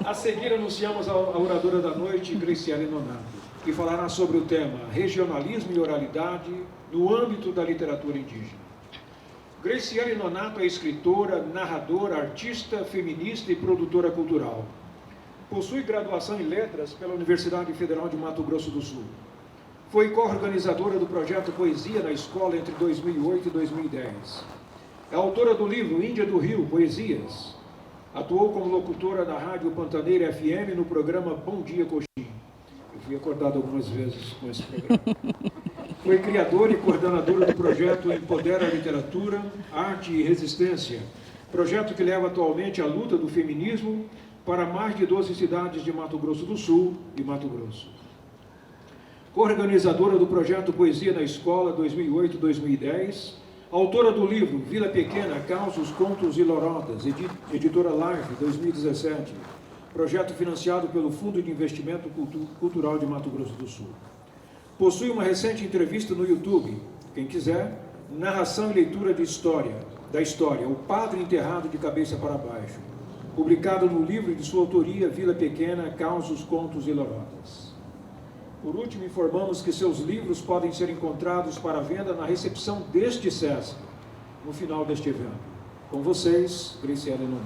A seguir, anunciamos a oradora da noite, Graciele Nonato, que falará sobre o tema Regionalismo e Oralidade no âmbito da literatura indígena. Graciele Nonato é escritora, narradora, artista, feminista e produtora cultural. Possui graduação em Letras pela Universidade Federal de Mato Grosso do Sul. Foi co-organizadora do projeto Poesia na Escola entre 2008 e 2010. É autora do livro Índia do Rio, Poesias. Atuou como locutora da Rádio Pantaneira FM no programa Bom Dia Coxim. Eu fui acordado algumas vezes com esse programa. Foi criadora e coordenadora do projeto Empodera a Literatura, Arte e Resistência, projeto que leva atualmente a luta do feminismo para mais de 12 cidades de Mato Grosso do Sul e Mato Grosso. Co-organizadora do projeto Poesia na Escola 2008-2010, autora do livro Vila Pequena, Causos, Contos e Lorotas, editora Life, 2017, projeto financiado pelo Fundo de Investimento Cultural de Mato Grosso do Sul. Possui uma recente entrevista no YouTube, quem quiser, narração e leitura da história, O Padre Enterrado de Cabeça para Baixo, publicado no livro de sua autoria, Vila Pequena, Causos, Contos e Lorotas. Por último, informamos que seus livros podem ser encontrados para venda na recepção deste SESC, no final deste evento. Com vocês, Graciele Nonato.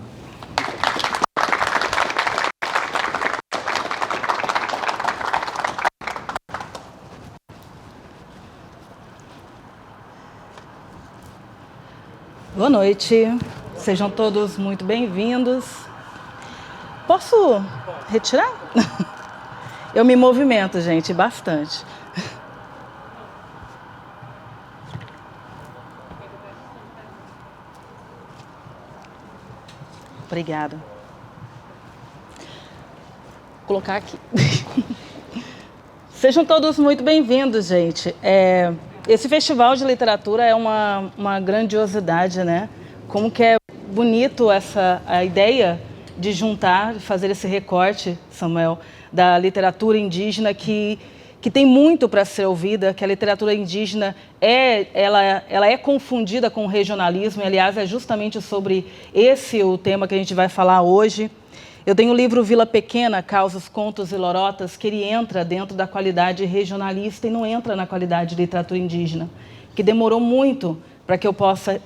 Boa noite, sejam todos muito bem-vindos. Posso retirar? Eu me movimento, gente, bastante. Obrigada. Vou colocar aqui. Sejam todos muito bem-vindos, gente. Esse festival de literatura é uma grandiosidade, né? Como que é bonito a ideia de juntar, de fazer esse recorte, Samuel, da literatura indígena que tem muito para ser ouvida, que a literatura indígena ela é confundida com o regionalismo, e, aliás, é justamente sobre esse o tema que a gente vai falar hoje. Eu tenho o livro Vila Pequena, Causos, Contos e Lorotas, que ele entra dentro da qualidade regionalista e não entra na qualidade de literatura indígena, que demorou muito para que eu possa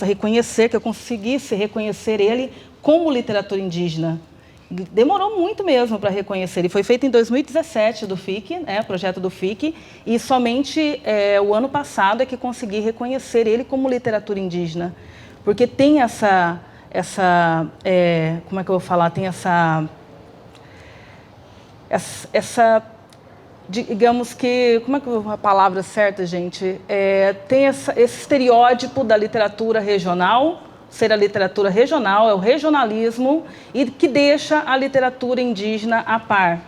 reconhecer, que eu conseguisse reconhecer ele como literatura indígena. Demorou muito mesmo para reconhecer. Ele foi feito em 2017 do FIC, projeto do FIC, e somente o ano passado é que consegui reconhecer ele como literatura indígena, porque tem como é que eu vou falar? Tem essa digamos que, como é que a palavra certa, gente? Tem esse estereótipo da literatura regional, ser a literatura regional, é o regionalismo, e que deixa a literatura indígena a par.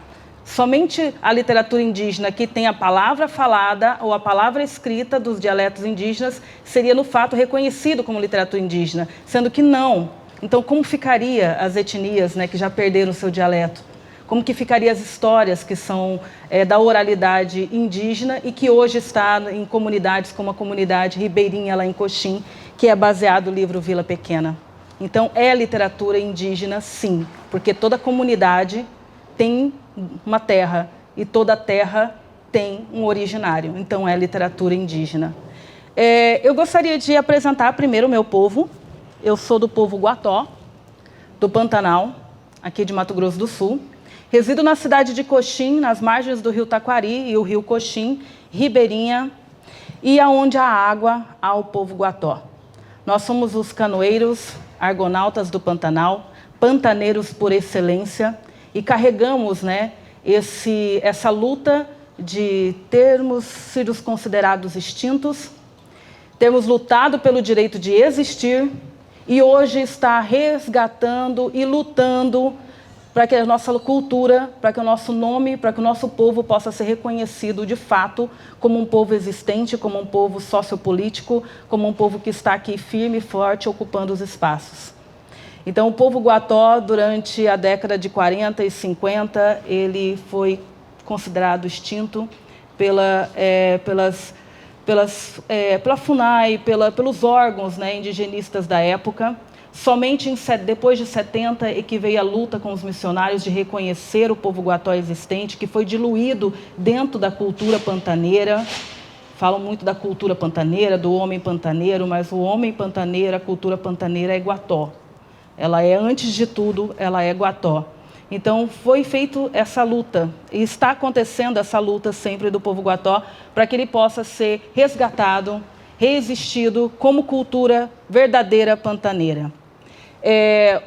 Somente a literatura indígena que tem a palavra falada ou a palavra escrita dos dialetos indígenas seria, no fato, reconhecido como literatura indígena, sendo que não. Então, como ficaria as etnias, né, que já perderam o seu dialeto? Como que ficaria as histórias que são da oralidade indígena e que hoje está em comunidades como a comunidade ribeirinha lá em Coxim, que é baseado no livro Vila Pequena? Então, é literatura indígena, sim, porque toda comunidade tem uma terra e toda terra tem um originário. Então, é literatura indígena. Eu gostaria de apresentar primeiro o meu povo. Eu sou do povo Guató, do Pantanal, aqui de Mato Grosso do Sul. Resido na cidade de Coxim, nas margens do rio Taquari e o rio Coxim, ribeirinha, e aonde há água, há o povo Guató. Nós somos os canoeiros, argonautas do Pantanal, pantaneiros por excelência, e carregamos, né, essa luta de termos sido considerados extintos, termos lutado pelo direito de existir, e hoje está resgatando e lutando para que a nossa cultura, para que o nosso nome, para que o nosso povo possa ser reconhecido de fato como um povo existente, como um povo sociopolítico, como um povo que está aqui firme e forte, ocupando os espaços. Então, o povo Guató, durante a década de 40 e 50, ele foi considerado extinto pela FUNAI, pelos órgãos, né, indigenistas da época. Somente depois de 70 é que veio a luta com os missionários de reconhecer o povo guató existente, que foi diluído dentro da cultura pantaneira. Falam muito da cultura pantaneira, do homem pantaneiro, mas o homem pantaneiro, a cultura pantaneira é guató. Ela é, antes de tudo, ela é guató. Então, foi feita essa luta, e está acontecendo essa luta sempre do povo guató, para que ele possa ser resgatado, reexistido como cultura verdadeira pantaneira.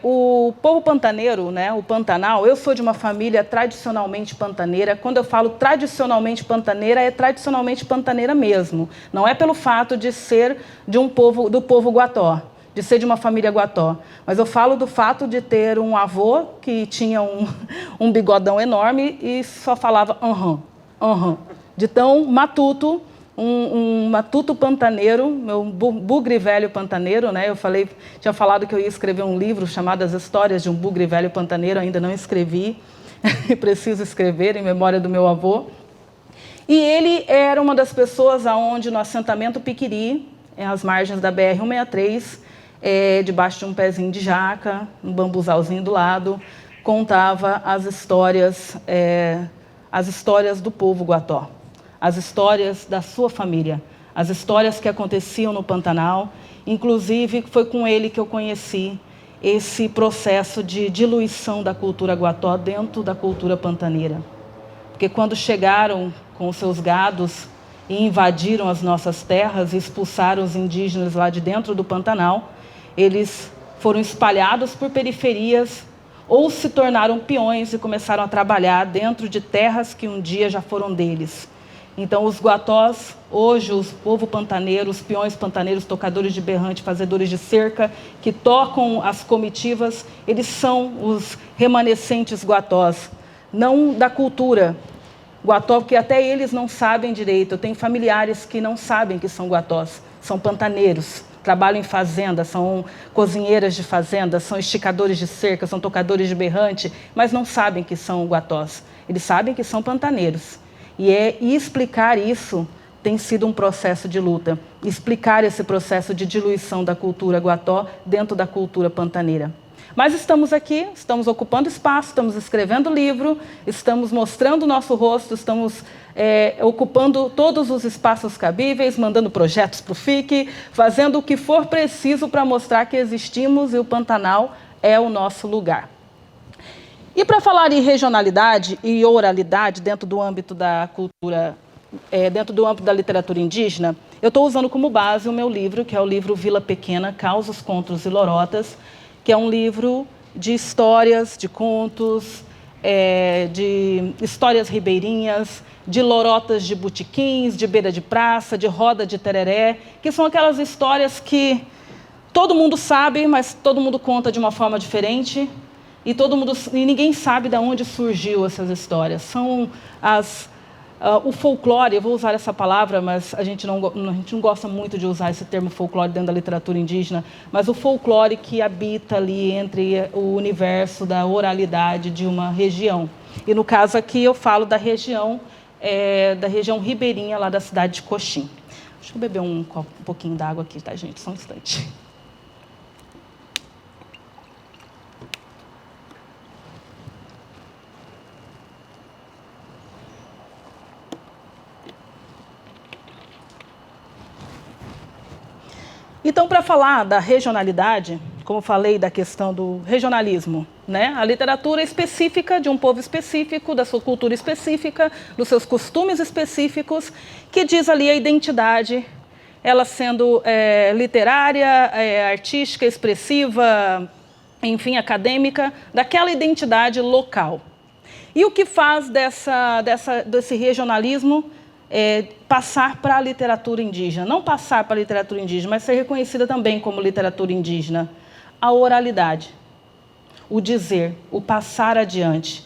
O povo pantaneiro, né, o Pantanal, eu sou de uma família tradicionalmente pantaneira. Quando eu falo tradicionalmente pantaneira, é tradicionalmente pantaneira mesmo. Não é pelo fato de ser do povo guató, de ser de uma família guató. Mas eu falo do fato de ter um avô que tinha um bigodão enorme e só falava de tão matuto, um matuto pantaneiro, meu bugre velho pantaneiro, né? Tinha falado que eu ia escrever um livro chamado As Histórias de um Bugre Velho Pantaneiro, ainda não escrevi, preciso escrever em memória do meu avô. E ele era uma das pessoas aonde no assentamento Piquiri, às margens da BR-163, debaixo de um pezinho de jaca, um bambuzalzinho do lado, contava as histórias do povo guató, as histórias da sua família, as histórias que aconteciam no Pantanal. Inclusive, foi com ele que eu conheci esse processo de diluição da cultura guató dentro da cultura pantaneira. Porque quando chegaram com os seus gados e invadiram as nossas terras e expulsaram os indígenas lá de dentro do Pantanal, eles foram espalhados por periferias ou se tornaram peões e começaram a trabalhar dentro de terras que um dia já foram deles. Então, os guatós, hoje, os povo pantaneiro, os peões pantaneiros, tocadores de berrante, fazedores de cerca, que tocam as comitivas, eles são os remanescentes guatós, não da cultura guató, porque até eles não sabem direito. Eu tenho familiares que não sabem que são guatós, são pantaneiros, trabalham em fazenda, são cozinheiras de fazenda, são esticadores de cerca, são tocadores de berrante, mas não sabem que são guatós. Eles sabem que são pantaneiros. E explicar isso tem sido um processo de luta. Explicar esse processo de diluição da cultura guató dentro da cultura pantaneira. Mas estamos aqui, estamos ocupando espaço, estamos escrevendo livro, estamos mostrando o nosso rosto, estamos ocupando todos os espaços cabíveis, mandando projetos para o FIC, fazendo o que for preciso para mostrar que existimos e o Pantanal é o nosso lugar. E para falar em regionalidade e oralidade dentro do âmbito da cultura, dentro do âmbito da literatura indígena, eu estou usando como base o meu livro, que é o livro Vila Pequena, Causos, Contos e Lorotas, que é um livro de histórias, de contos, de histórias ribeirinhas, de lorotas de botequins, de beira de praça, de roda de tereré, que são aquelas histórias que todo mundo sabe, mas todo mundo conta de uma forma diferente. E ninguém sabe de onde surgiu essas histórias. São o folclore, eu vou usar essa palavra, mas a gente não gosta muito de usar esse termo folclore dentro da literatura indígena, mas o folclore que habita ali entre o universo da oralidade de uma região. E no caso aqui eu falo da região ribeirinha lá da cidade de Coxim. Deixa eu beber um pouquinho d'água aqui, tá, gente? Só um instante. Então, para falar da regionalidade, como falei da questão do regionalismo, né? A literatura específica de um povo específico, da sua cultura específica, dos seus costumes específicos, que diz ali a identidade, ela sendo literária, artística, expressiva, enfim, acadêmica, daquela identidade local. E o que faz desse regionalismo passar para a literatura indígena? Não passar para a literatura indígena, mas ser reconhecida também como literatura indígena. A oralidade, o dizer, o passar adiante.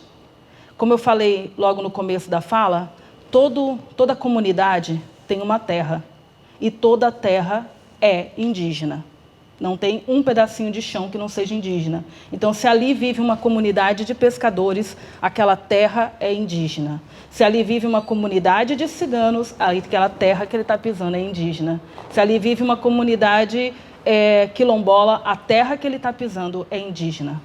Como eu falei logo no começo da fala, toda comunidade tem uma terra, e toda terra é indígena. Não tem um pedacinho de chão que não seja indígena. Então, se ali vive uma comunidade de pescadores, aquela terra é indígena. Se ali vive uma comunidade de ciganos, aquela terra que ele está pisando é indígena. Se ali vive uma comunidade é quilombola, a terra que ele está pisando é indígena.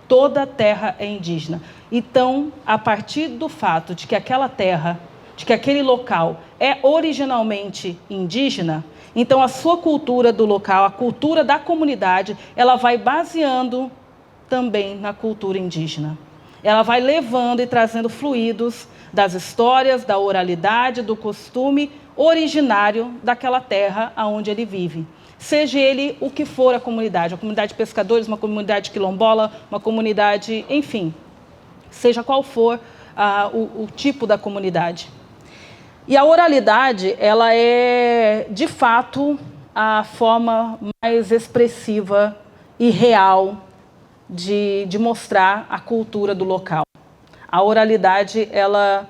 Toda a terra é indígena. Então, a partir do fato de que aquela terra, de que aquele local é originalmente indígena, então a sua cultura do local, a cultura da comunidade, ela vai baseando também na cultura indígena. Ela vai levando e trazendo fluidos das histórias, da oralidade, do costume originário daquela terra onde ele vive. Seja ele o que for a comunidade de pescadores, uma comunidade quilombola, uma comunidade, enfim, seja qual for o tipo da comunidade. E a oralidade, ela é, de fato, a forma mais expressiva e real de mostrar a cultura do local. A oralidade, ela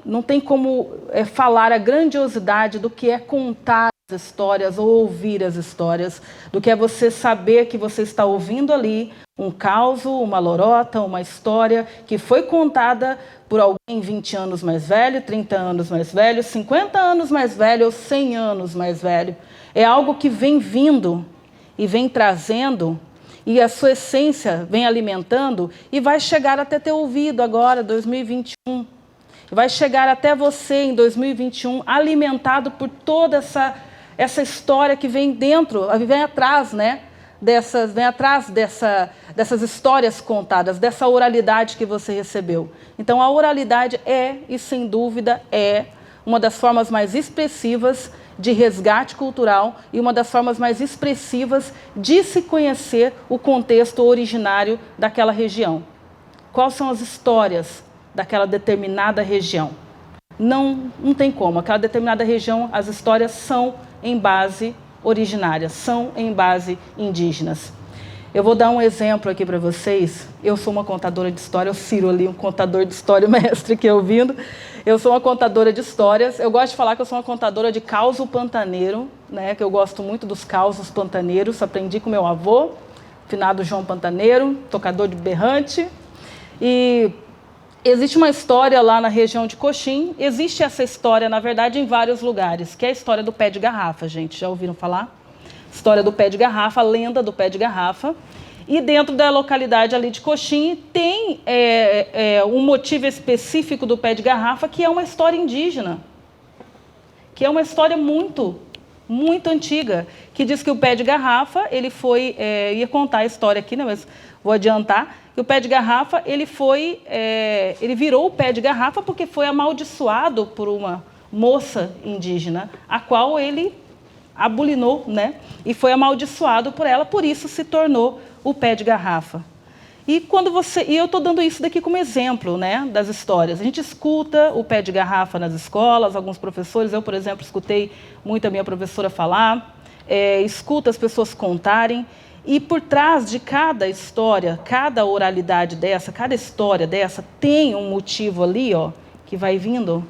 não tem como falar a grandiosidade do que é contar as histórias ou ouvir as histórias, do que é você saber que você está ouvindo ali um causo, uma lorota, uma história que foi contada por alguém 20 anos mais velho, 30 anos mais velho, 50 anos mais velho ou 100 anos mais velho. É algo que vem vindo e vem trazendo, e a sua essência vem alimentando e vai chegar até teu ouvido agora, 2021. Vai chegar até você em 2021, alimentado por toda essa história que vem dentro, vem atrás, né? Dessas histórias contadas, dessa oralidade que você recebeu. Então, a oralidade é, e sem dúvida, é uma das formas mais expressivas de resgate cultural e uma das formas mais expressivas de se conhecer o contexto originário daquela região. Quais são as histórias daquela determinada região? Não tem como. Aquela determinada região, as histórias são em base originária, são em base indígenas. Eu vou dar um exemplo aqui para vocês. Eu sou uma contadora de história, o Ciro ali, um contador de história, o mestre aqui ouvindo. Eu sou uma contadora de histórias. Eu gosto de falar que eu sou uma contadora de causo pantaneiro, né? Que eu gosto muito dos causos pantaneiros. Aprendi com meu avô, finado João Pantaneiro, tocador de berrante. E existe uma história lá na região de Coxim. Existe essa história, na verdade, em vários lugares, que é a história do pé de garrafa, gente. Já ouviram falar? História do pé de garrafa, a lenda do pé de garrafa. E dentro da localidade ali de Coxim tem um motivo específico do pé de garrafa, que é uma história indígena. Que é uma história muito, muito antiga, que diz que o pé de garrafa, ele foi... ia contar a história aqui, né, mas vou adiantar. Que o pé de garrafa, ele virou o pé de garrafa porque foi amaldiçoado por uma moça indígena, a qual ele abulinou, né? E foi amaldiçoado por ela, por isso se tornou o pé de garrafa. E eu estou dando isso daqui como exemplo, né, das histórias. A gente escuta o pé de garrafa nas escolas, alguns professores, eu, por exemplo, escutei muito a minha professora falar, escuto as pessoas contarem, e por trás de cada história, cada oralidade dessa, cada história dessa, tem um motivo ali, ó, que vai vindo,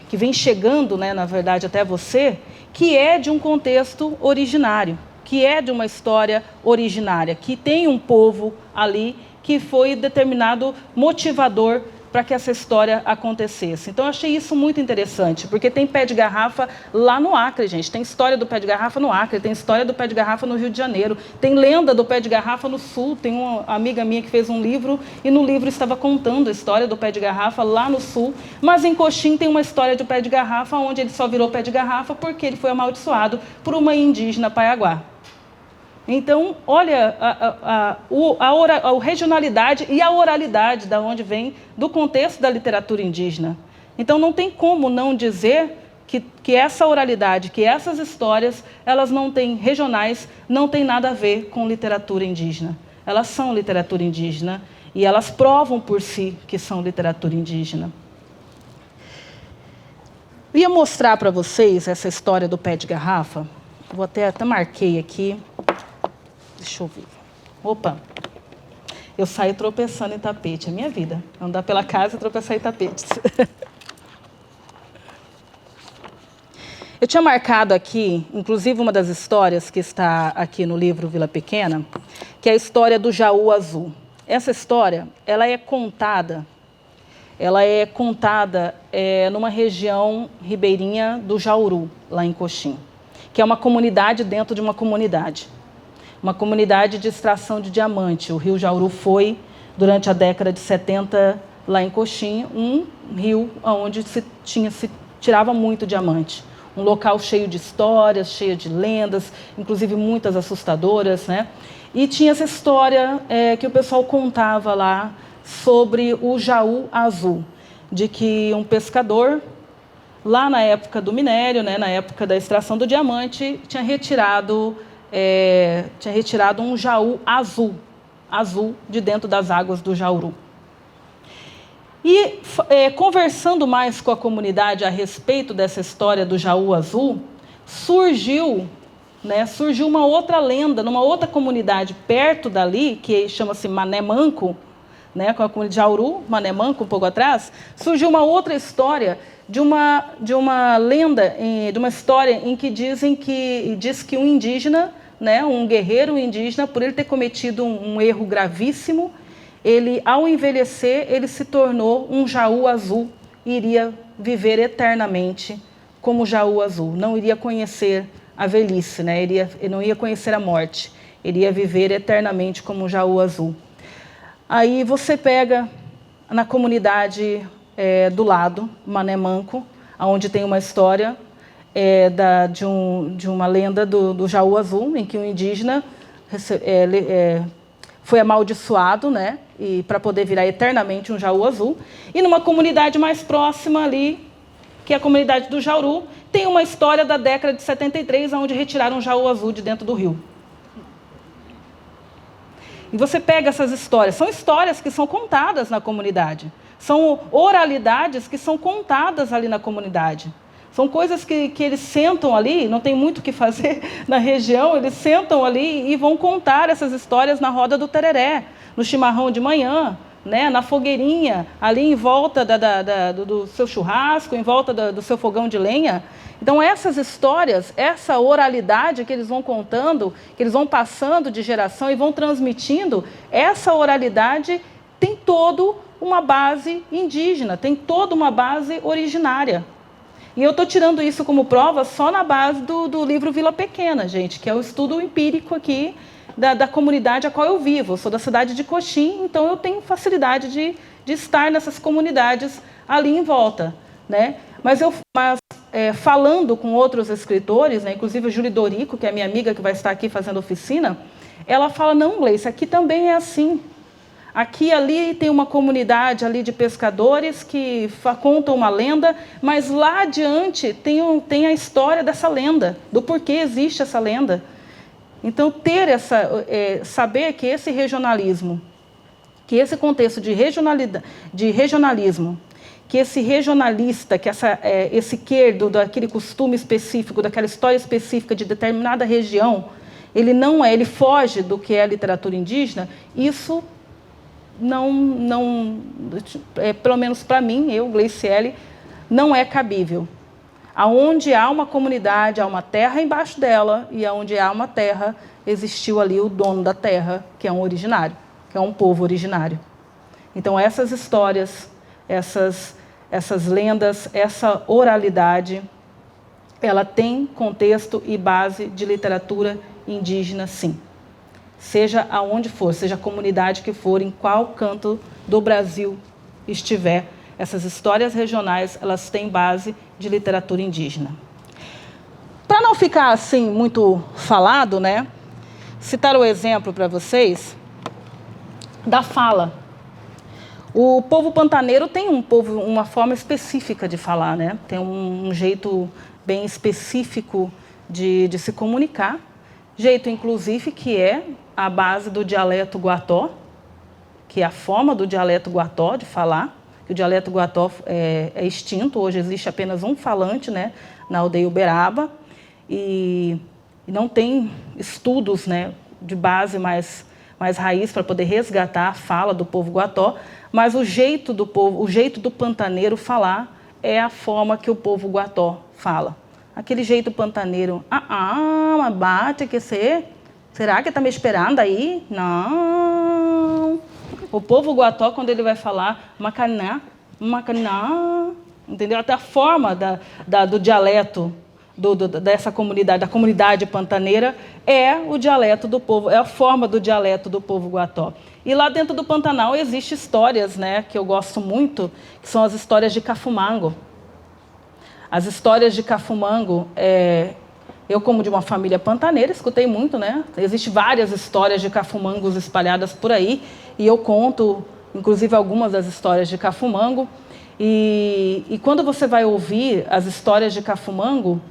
que vem chegando, né, na verdade, até você, que é de um contexto originário, que é de uma história originária, que tem um povo ali que foi determinado motivador para que essa história acontecesse. Então, eu achei isso muito interessante, porque tem pé de garrafa lá no Acre, gente. Tem história do pé de garrafa no Acre, tem história do pé de garrafa no Rio de Janeiro, tem lenda do pé de garrafa no Sul. Tem uma amiga minha que fez um livro, e no livro estava contando a história do pé de garrafa lá no Sul. Mas em Coxim tem uma história do pé de garrafa, onde ele só virou pé de garrafa porque ele foi amaldiçoado por uma indígena paiaguá. Então, olha a regionalidade e a oralidade da onde vem do contexto da literatura indígena. Então, não tem como não dizer que essa oralidade, que essas histórias, elas não têm regionais, não têm nada a ver com literatura indígena. Elas são literatura indígena e elas provam por si que são literatura indígena. Eu ia mostrar para vocês essa história do pé de garrafa. Vou até marquei aqui. Deixa eu ver. Opa! Eu saio tropeçando em tapete. É minha vida. Andar pela casa e tropeçar em tapetes. Eu tinha marcado aqui, inclusive uma das histórias que está aqui no livro Vila Pequena, que é a história do Jaú Azul. Essa história, ela é contada numa região ribeirinha do Jauru, lá em Coxim. que é uma comunidade dentro de uma comunidade. Uma comunidade de extração de diamante. O rio Jauru foi, durante a década de 70, lá em Coxim, um rio onde se tirava muito diamante. Um local cheio de histórias, cheio de lendas, inclusive muitas assustadoras, né? E tinha essa história que o pessoal contava lá sobre o Jaú Azul, de que um pescador, lá na época do minério, né, na época da extração do diamante, tinha retirado um Jaú azul de dentro das águas do Jauru. E conversando mais com a comunidade a respeito dessa história do Jaú azul, surgiu uma outra lenda, numa outra comunidade perto dali, que chama-se Mané Manco, né, com a comunidade de Jauru, Mané Manco, um pouco atrás, surgiu uma outra história de uma lenda, de uma história em que diz que um indígena, né, um guerreiro indígena, por ele ter cometido um erro gravíssimo, ele, ao envelhecer, ele se tornou um Jaú azul e iria viver eternamente como Jaú azul. Não iria conhecer a velhice, né? Ele não ia conhecer a morte. Ele ia viver eternamente como Jaú azul. Aí você pega na comunidade do lado, Mané Manco, onde tem uma história de uma lenda do Jaú azul, em que um indígena foi amaldiçoado, né, e para poder virar eternamente um Jaú azul. E numa comunidade mais próxima ali, que é a comunidade do Jauru, tem uma história da década de 73, onde retiraram um Jaú azul de dentro do rio. E você pega essas histórias, são histórias que são contadas na comunidade, são oralidades que são contadas ali na comunidade. São coisas que eles sentam ali, não tem muito o que fazer na região, eles sentam ali e vão contar essas histórias na roda do tereré, no chimarrão de manhã, né, na fogueirinha, ali em volta do seu churrasco, em volta do seu fogão de lenha. Então, essas histórias, essa oralidade que eles vão contando, que eles vão passando de geração e vão transmitindo, essa oralidade tem toda uma base indígena, tem toda uma base originária. E eu estou tirando isso como prova só na base do livro Vila Pequena, gente, que é o estudo empírico aqui da comunidade a qual eu vivo. Eu sou da cidade de Coxim, então eu tenho facilidade de estar nessas comunidades ali em volta, né? Mas falando com outros escritores, né, inclusive a Júlia Dorico, que é minha amiga que vai estar aqui fazendo oficina, ela fala, não, Gleice, aqui também é assim. Aqui e ali tem uma comunidade ali de pescadores que contam uma lenda, mas lá adiante tem a história dessa lenda, do porquê existe essa lenda. Então, saber que esse regionalismo, que esse contexto de regionalismo, que esse regionalista, que esse quer daquele costume específico, daquela história específica de determinada região, ele foge do que é a literatura indígena, isso pelo menos para mim, eu, Gleiciele, não é cabível. Aonde há uma comunidade, há uma terra embaixo dela, e aonde há uma terra, existiu ali o dono da terra, que é um originário, que é um povo originário. Então, essas histórias, essas lendas, essa oralidade, ela tem contexto e base de literatura indígena, sim. Seja aonde for, seja a comunidade que for, em qual canto do Brasil estiver, essas histórias regionais, elas têm base de literatura indígena. Para não ficar assim muito falado, né, citar o exemplo para vocês da fala. O povo pantaneiro tem uma forma específica de falar, né? Tem um jeito bem específico de se comunicar, jeito inclusive que é a base do dialeto guató, que é a forma do dialeto guató de falar, que o dialeto guató é extinto, hoje existe apenas um falante, né, na aldeia Uberaba, e não tem estudos, né, de base mais raiz para poder resgatar a fala do povo guató, mas o jeito do pantaneiro falar é a forma que o povo guató fala. Aquele jeito pantaneiro, mas bate que você... Será que está me esperando aí? Não. O povo guató, quando ele vai falar macaná, entendeu? Até a forma do dialeto dessa comunidade, da comunidade pantaneira, é o dialeto do povo, é a forma do dialeto do povo Guató. E lá dentro do Pantanal existem histórias, né, que eu gosto muito, que são as histórias de Cafumango. As histórias de Cafumango, eu como de uma família pantaneira, escutei muito, né? Existem várias histórias de Cafumangos espalhadas por aí, e eu conto, inclusive, algumas das histórias de Cafumango. E quando você vai ouvir as histórias de Cafumango,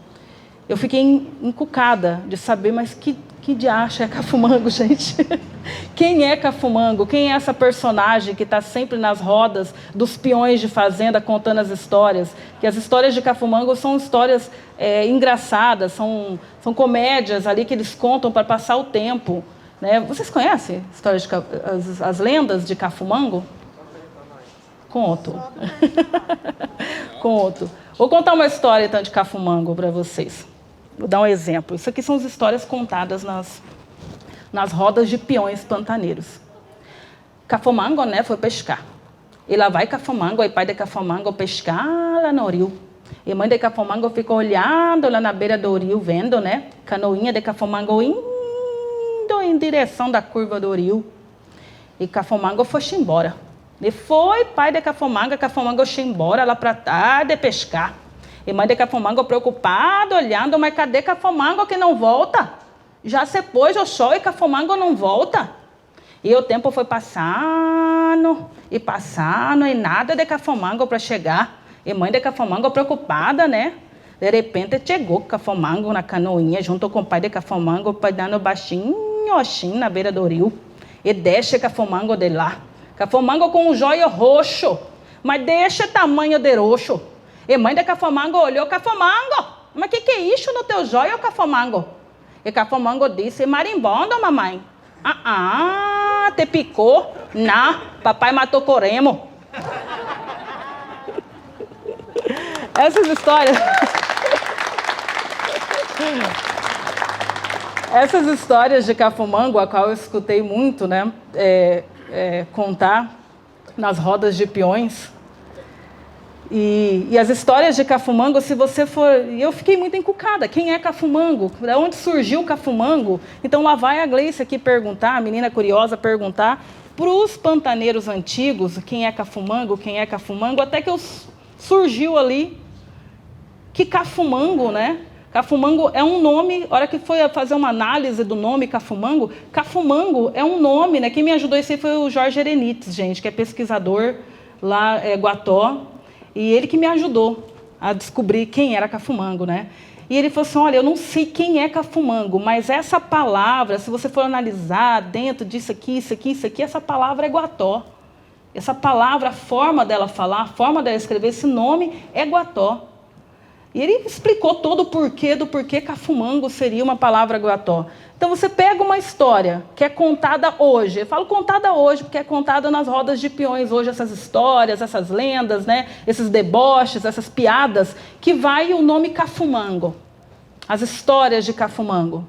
eu fiquei encucada de saber, mas que diacho é Cafumango, gente? Quem é Cafumango? Quem é essa personagem que está sempre nas rodas dos peões de fazenda contando as histórias? Que as histórias de Cafumango são histórias engraçadas, são comédias ali que eles contam para passar o tempo, né? Vocês conhecem histórias as lendas de Cafumango? Conto. Conto. Vou contar uma história então de Cafumango para vocês. Vou dar um exemplo. Isso aqui são as histórias contadas nas rodas de peões pantaneiros. Cafumango, né, foi pescar. E lá vai Cafumango, e pai de Cafumango pescar lá no rio. E mãe de Cafumango ficou olhando lá na beira do rio, vendo, né, canoinha de Cafumango indo em direção da curva do rio. E Cafumango foi-se embora. E foi pai de Cafumango foi embora lá para tarde pescar. E mãe de Cafumango preocupada, olhando, mas cadê Cafumango que não volta? Já se pôs o sol e Cafumango não volta. E o tempo foi passando, e nada de Cafumango para chegar. E mãe de Cafumango preocupada, né? De repente chegou Cafumango na canoinha, junto com o pai de Cafumango, dando baixinho, assim, na beira do rio. E desce Cafumango de lá. Cafumango com um joio roxo, mas deixa tamanho de roxo. E mãe de Cafumango olhou, Cafumango, mas que é isso no teu joio, Cafumango? E Cafumango disse, marimbondo, mamãe. Te picou? Não, papai matou Coremo. Essas histórias... Essas histórias de Cafumango, a qual eu escutei muito, né, contar nas rodas de peões. E as histórias de Cafumango, se você for... Eu fiquei muito encucada. Quem é Cafumango? De onde surgiu Cafumango? Então lá vai a Gleice aqui perguntar, a menina curiosa perguntar, para os pantaneiros antigos, quem é Cafumango, até que surgiu ali que Cafumango, né? Cafumango é um nome, a hora que foi fazer uma análise do nome Cafumango é um nome, né? Quem me ajudou isso aí foi o Jorge Erenites, gente, que é pesquisador lá, Guató, e ele que me ajudou a descobrir quem era Cafumango, né? E ele falou assim, olha, eu não sei quem é Cafumango, mas essa palavra, se você for analisar dentro disso aqui, essa palavra é Guató. Essa palavra, a forma dela falar, a forma dela escrever, esse nome é Guató. E ele explicou todo o porquê do porquê Cafumango seria uma palavra Guató. Então você pega uma história que é contada hoje, eu falo contada hoje porque é contada nas rodas de peões hoje, essas histórias, essas lendas, né? Esses deboches, essas piadas, que vai o nome Cafumango, as histórias de Cafumango.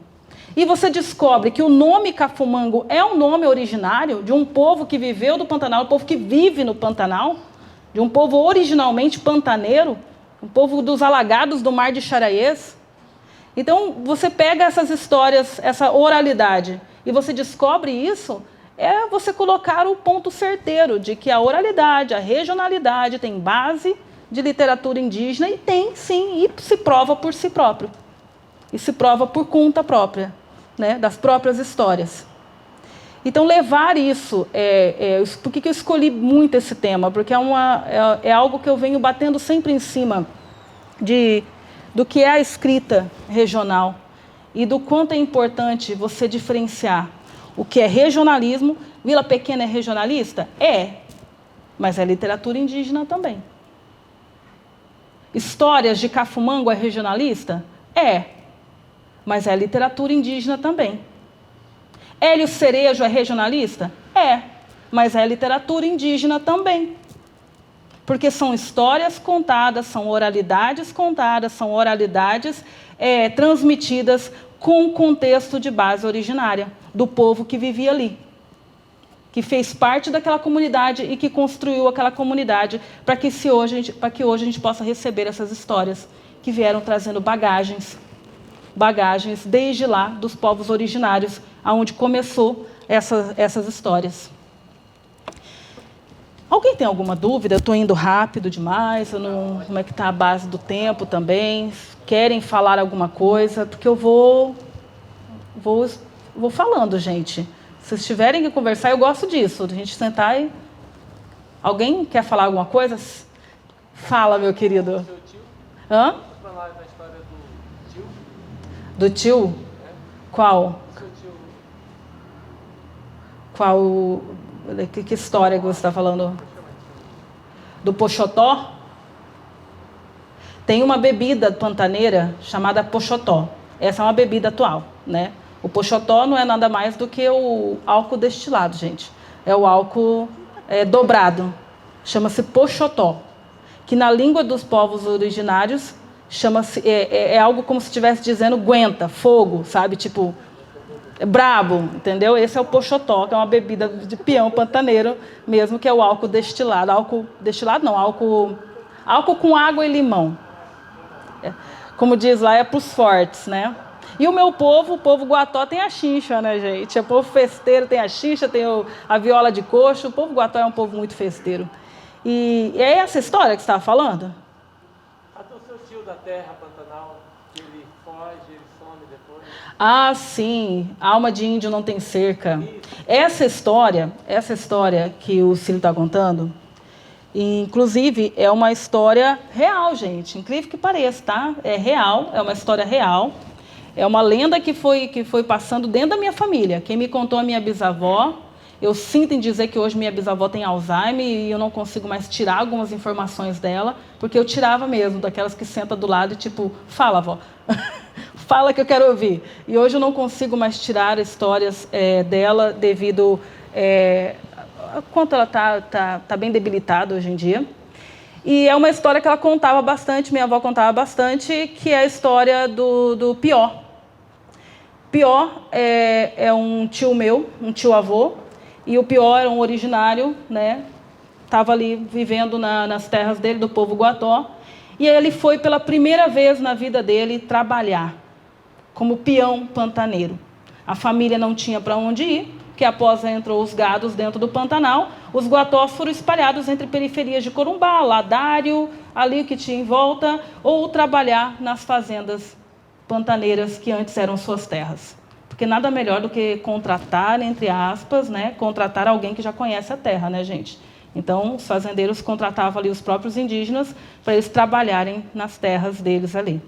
E você descobre que o nome Cafumango é um nome originário de um povo que viveu do Pantanal, um povo que vive no Pantanal, de um povo originalmente pantaneiro, um povo dos alagados do Mar de Xaraiês. Então, você pega essas histórias, essa oralidade, e você descobre isso, é você colocar o ponto certeiro de que a oralidade, a regionalidade tem base de literatura indígena e tem, sim, e se prova por si próprio. E se prova por conta própria, né, das próprias histórias. Então, levar isso, por que eu escolhi muito esse tema? Porque é algo que eu venho batendo sempre em cima do que é a escrita regional e do quanto é importante você diferenciar o que é regionalismo. Vila Pequena é regionalista? Mas é literatura indígena também. Histórias de Cafumango é regionalista? Mas é literatura indígena também. Hélio Cerejo é regionalista? Mas é literatura indígena também. Porque são histórias contadas, são oralidades contadas, são oralidades transmitidas com o contexto de base originária do povo que vivia ali, que fez parte daquela comunidade e que construiu aquela comunidade para que hoje a gente possa receber essas histórias que vieram trazendo bagagens desde lá dos povos originários, aonde começou essas histórias. Alguém tem alguma dúvida? Eu estou indo rápido demais, como é que está a base do tempo também? Querem falar alguma coisa? Porque eu vou falando, gente. Se vocês tiverem que conversar, eu gosto disso, de a gente sentar e... Alguém quer falar alguma coisa? Fala, meu querido. Seu tio? Hã? Vamos falar da história do tio? Do tio? É. Qual? Seu tio. Qual? Que história que você está falando? Do Poxotó? Tem uma bebida pantaneira chamada Poxotó. Essa é uma bebida atual, né? O Poxotó não é nada mais do que o álcool destilado, gente. É o álcool dobrado. Chama-se Poxotó. Que na língua dos povos originários chama-se... É algo como se estivesse dizendo aguenta, fogo, sabe? Tipo... brabo, entendeu? Esse é o Poxotó, que é uma bebida de peão pantaneiro mesmo, que é o álcool destilado. Álcool destilado não, álcool com água e limão. Como diz lá, é para os fortes, né? E o meu povo, o povo guató, tem a xincha, né, gente? O povo festeiro tem a xincha, tem a viola de coxo. O povo guató é um povo muito festeiro. E é essa história que você estava falando? A do seu tio da terra, Pantanal, que ele foge, ele some depois. Ah, sim. Alma de índio não tem cerca. Essa história que o Cílio está contando, inclusive, é uma história real, gente. Incrível que pareça, tá? É real, é uma história real. É uma lenda que foi passando dentro da minha família. Quem me contou a minha bisavó. Eu sinto em dizer que hoje minha bisavó tem Alzheimer e eu não consigo mais tirar algumas informações dela, porque eu tirava mesmo, daquelas que senta do lado e tipo, fala, avó, fala que eu quero ouvir. E hoje eu não consigo mais tirar histórias dela devido a quanto ela tá bem debilitada hoje em dia. E é uma história que ela contava bastante, minha avó contava bastante, que é a história do Pió. Pió é um tio meu, um tio-avô, e o Pió era um originário, né? Estava ali vivendo nas terras dele, do povo guató. E ele foi pela primeira vez na vida dele trabalhar como peão pantaneiro. A família não tinha para onde ir, porque após entrou os gados dentro do Pantanal, os guatós foram espalhados entre periferias de Corumbá, Ladário, ali o que tinha em volta, ou trabalhar nas fazendas pantaneiras que antes eram suas terras. Porque nada melhor do que contratar, entre aspas, né, contratar alguém que já conhece a terra, né, gente? Então, os fazendeiros contratavam ali os próprios indígenas para eles trabalharem nas terras deles ali.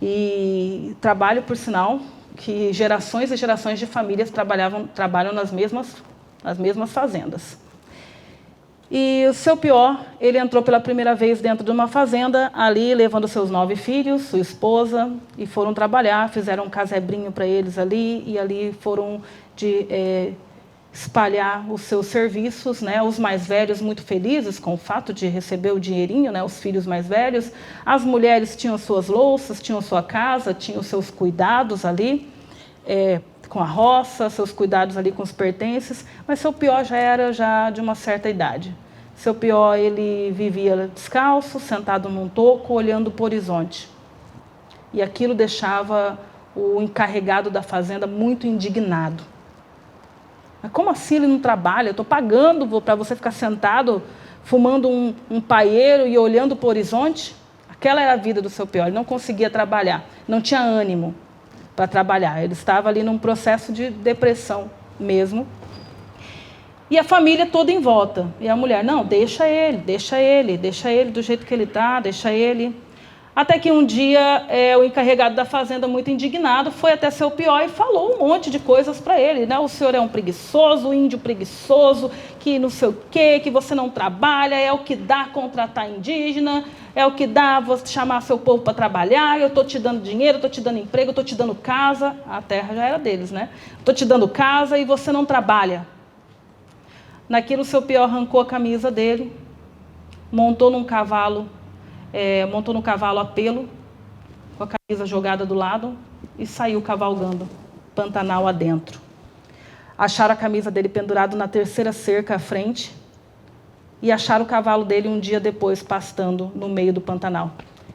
E trabalho, por sinal, que gerações e gerações de famílias trabalham nas mesmas fazendas. E o seu Pió, ele entrou pela primeira vez dentro de uma fazenda, ali levando seus 9 filhos, sua esposa, e foram trabalhar, fizeram um casebrinho para eles ali, e ali foram espalhar os seus serviços, né? Os mais velhos muito felizes com o fato de receber o dinheirinho, né? Os filhos mais velhos. As mulheres tinham suas louças, tinham sua casa, tinham seus cuidados ali, com a roça, seus cuidados ali com os pertences, mas seu Pió já era de uma certa idade. Seu Pió, ele vivia descalço, sentado num toco, olhando para o horizonte. E aquilo deixava o encarregado da fazenda muito indignado. Mas como assim ele não trabalha? Eu estou pagando para você ficar sentado, fumando um paieiro e olhando para o horizonte? Aquela era a vida do seu Pió, ele não conseguia trabalhar, não tinha ânimo para trabalhar. Ele estava ali num processo de depressão mesmo. E a família toda em volta. E a mulher, não, deixa ele do jeito que ele está, deixa ele. Até que um dia o encarregado da fazenda, muito indignado, foi até seu Pió e falou um monte de coisas para ele, né? O senhor é um preguiçoso, um índio preguiçoso, que não sei o quê, que você não trabalha, é o que dá contratar indígena, é o que dá você chamar seu povo para trabalhar, eu estou te dando dinheiro, estou te dando emprego, estou te dando casa, a terra já era deles, né? Estou te dando casa e você não trabalha. Naquilo, seu Pió arrancou a camisa dele, montou num cavalo a pelo, com a camisa jogada do lado, e saiu cavalgando, Pantanal adentro. Acharam a camisa dele pendurado na terceira cerca à frente, e acharam o cavalo dele um dia depois pastando no meio do Pantanal.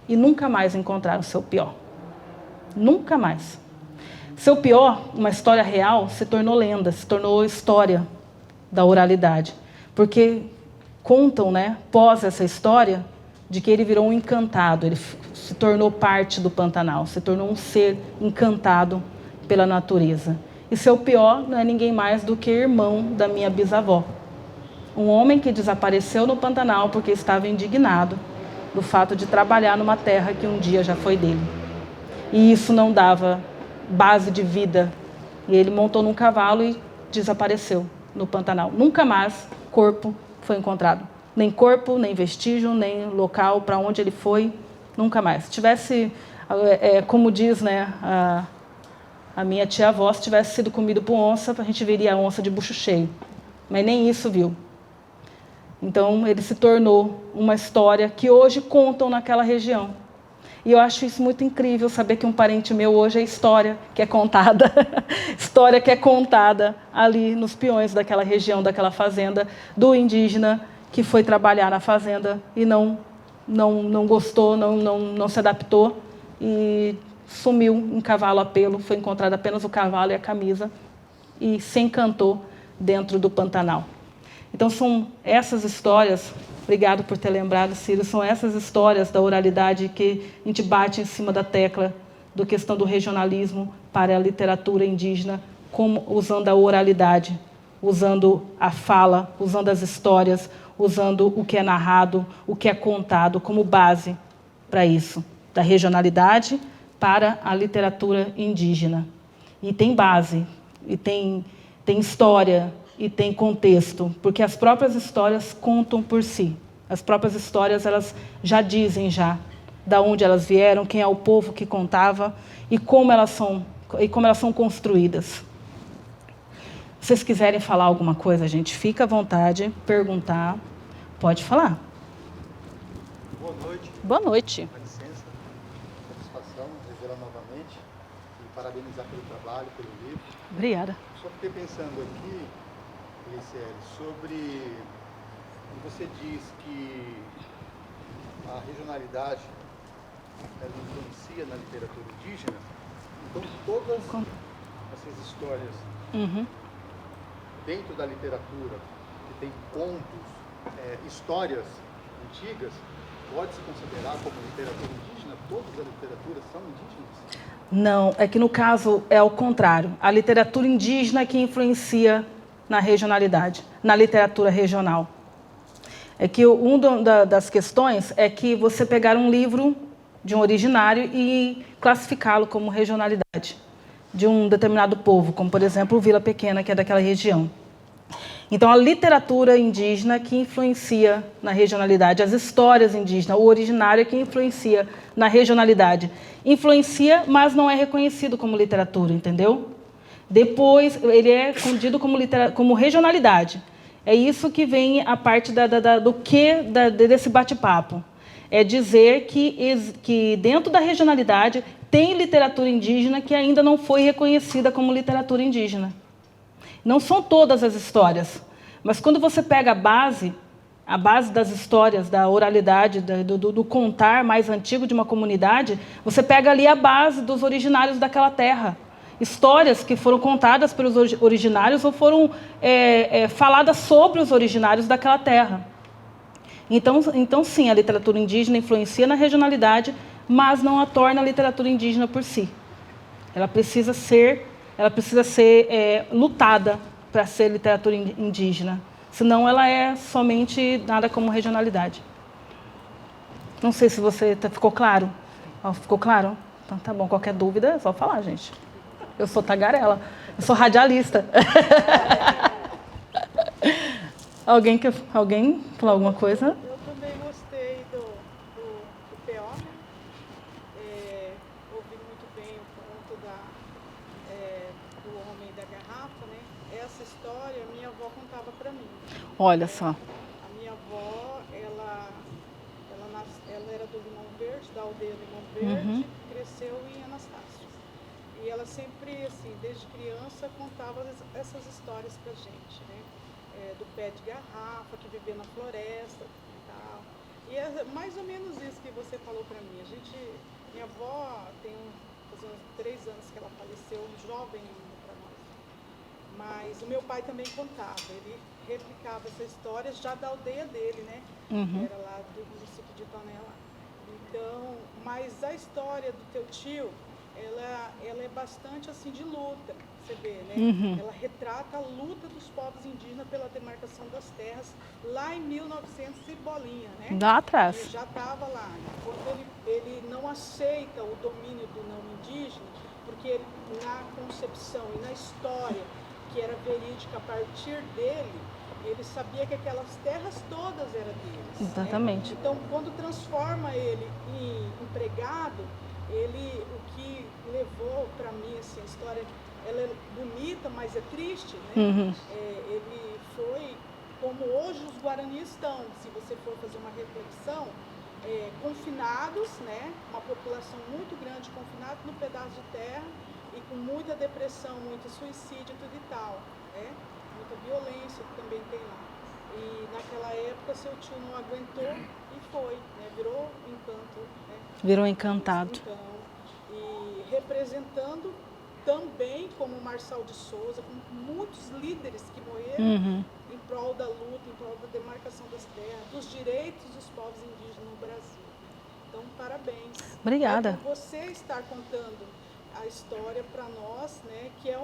e nunca mais encontraram seu Pior. Nunca mais. Seu Pior, uma história real, se tornou lenda, se tornou história da oralidade. Porque contam, né, pós essa história, de que ele virou um encantado, ele se tornou parte do Pantanal, se tornou um ser encantado pela natureza. E seu Pior não é ninguém mais do que irmão da minha bisavó. Um homem que desapareceu no Pantanal porque estava indignado do fato de trabalhar numa terra que um dia já foi dele. E isso não dava base de vida. E ele montou num cavalo e desapareceu no Pantanal. Nunca mais corpo foi encontrado. Nem corpo, nem vestígio, nem local para onde ele foi, nunca mais. Se tivesse, como diz, né, a minha tia-avó, se tivesse sido comido por onça, a gente veria a onça de bucho cheio. Mas nem isso viu. Então, ele se tornou uma história que hoje contam naquela região. E eu acho isso muito incrível, saber que um parente meu hoje é história que é contada. História que é contada ali nos peões daquela região, daquela fazenda, do indígena que foi trabalhar na fazenda e não gostou, não se adaptou e sumiu em cavalo a pelo. Foi encontrado apenas o cavalo e a camisa e se encantou dentro do Pantanal. Então, são essas histórias, obrigado por ter lembrado, Ciro, são essas histórias da oralidade que a gente bate em cima da tecla da questão do regionalismo para a literatura indígena, usando a oralidade, usando a fala, usando as histórias, usando o que é narrado, o que é contado como base para isso, da regionalidade para a literatura indígena. E tem base, e tem história, e tem contexto, porque as próprias histórias contam por si. As próprias histórias, elas já dizem da onde elas vieram, quem é o povo que contava e como elas são construídas. Se vocês quiserem falar alguma coisa, gente, fica à vontade, perguntar, pode falar. Boa noite. Boa noite. Com licença, satisfação, revelar novamente e parabenizar pelo trabalho, pelo livro. Obrigada. Só fiquei pensando aqui, Gleiciele, sobre você diz que a regionalidade ela influencia na literatura indígena, então todas essas histórias dentro da literatura, que tem contos, histórias antigas, pode-se considerar como literatura indígena? Todas as literaturas são indígenas? Não, é que no caso é o contrário. A literatura indígena é que influencia na regionalidade, na literatura regional. É que das questões é que você pegar um livro de um originário e classificá-lo como regionalidade de um determinado povo, como, por exemplo, o Vila Pequena, que é daquela região. Então, a literatura indígena que influencia na regionalidade, as histórias indígenas, o originário é que influencia na regionalidade. Influencia, mas não é reconhecido como literatura, entendeu? Depois, ele é fundido como regionalidade. É isso que vem a parte desse bate-papo. É dizer que dentro da regionalidade tem literatura indígena que ainda não foi reconhecida como literatura indígena. Não são todas as histórias, mas quando você pega a base das histórias, da oralidade, do contar mais antigo de uma comunidade, você pega ali a base dos originários daquela terra. Histórias que foram contadas pelos originários ou foram faladas sobre os originários daquela terra. Então, sim, a literatura indígena influencia na regionalidade, mas não a torna a literatura indígena por si. Ela precisa ser lutada para ser literatura indígena. Senão, ela é somente nada como regionalidade. Não sei se ficou claro. Ficou claro? Então, tá bom. Qualquer dúvida, é só falar, gente. Eu sou tagarela. Eu sou radialista. Alguém falou alguma coisa? Eu também gostei do P.O., ouvi muito bem o conto do Homem da Garrafa, né? Essa história minha avó contava para mim. Olha só. A minha avó, ela era do Limão Verde, da aldeia Limão Verde, cresceu em Anastácio. E ela sempre, assim, desde criança, contava essas histórias pra gente, né? Do pé de garrafa, que vivia na floresta e tal. E é mais ou menos isso que você falou para mim. Minha avó faz uns 3 anos que ela faleceu, jovem ainda para nós. Mas o meu pai também contava, ele replicava essa história já da aldeia dele, né? Era lá do município de Tonela. Então, mas a história do teu tio, ela é bastante assim de luta, você vê, né? Ela retrata a luta dos povos indígenas pela demarcação das terras lá em 1900 e bolinha, né? Lá atrás. Ele já estava lá. Quando ele não aceita o domínio do não indígena, porque ele, na concepção e na história que era verídica a partir dele, ele sabia que aquelas terras todas eram deles. Exatamente. Né? Então, quando transforma ele em empregado, o que levou para mim, assim, a história, ela é bonita, mas é triste, né? Ele foi, como hoje os guaranis estão, se você for fazer uma reflexão, confinados, né? Uma população muito grande confinada no pedaço de terra e com muita depressão, muito suicídio, tudo e tal, né? Muita violência que também tem lá. E naquela época seu tio não aguentou e foi, né? Virou encanto, né? Virou encantado. Então, e representando também como Marçal de Souza, como muitos líderes que morreram em prol da luta, em prol da demarcação das terras, dos direitos dos povos indígenas no Brasil. Então, parabéns. Obrigada. Por você estar contando a história para nós, né, que é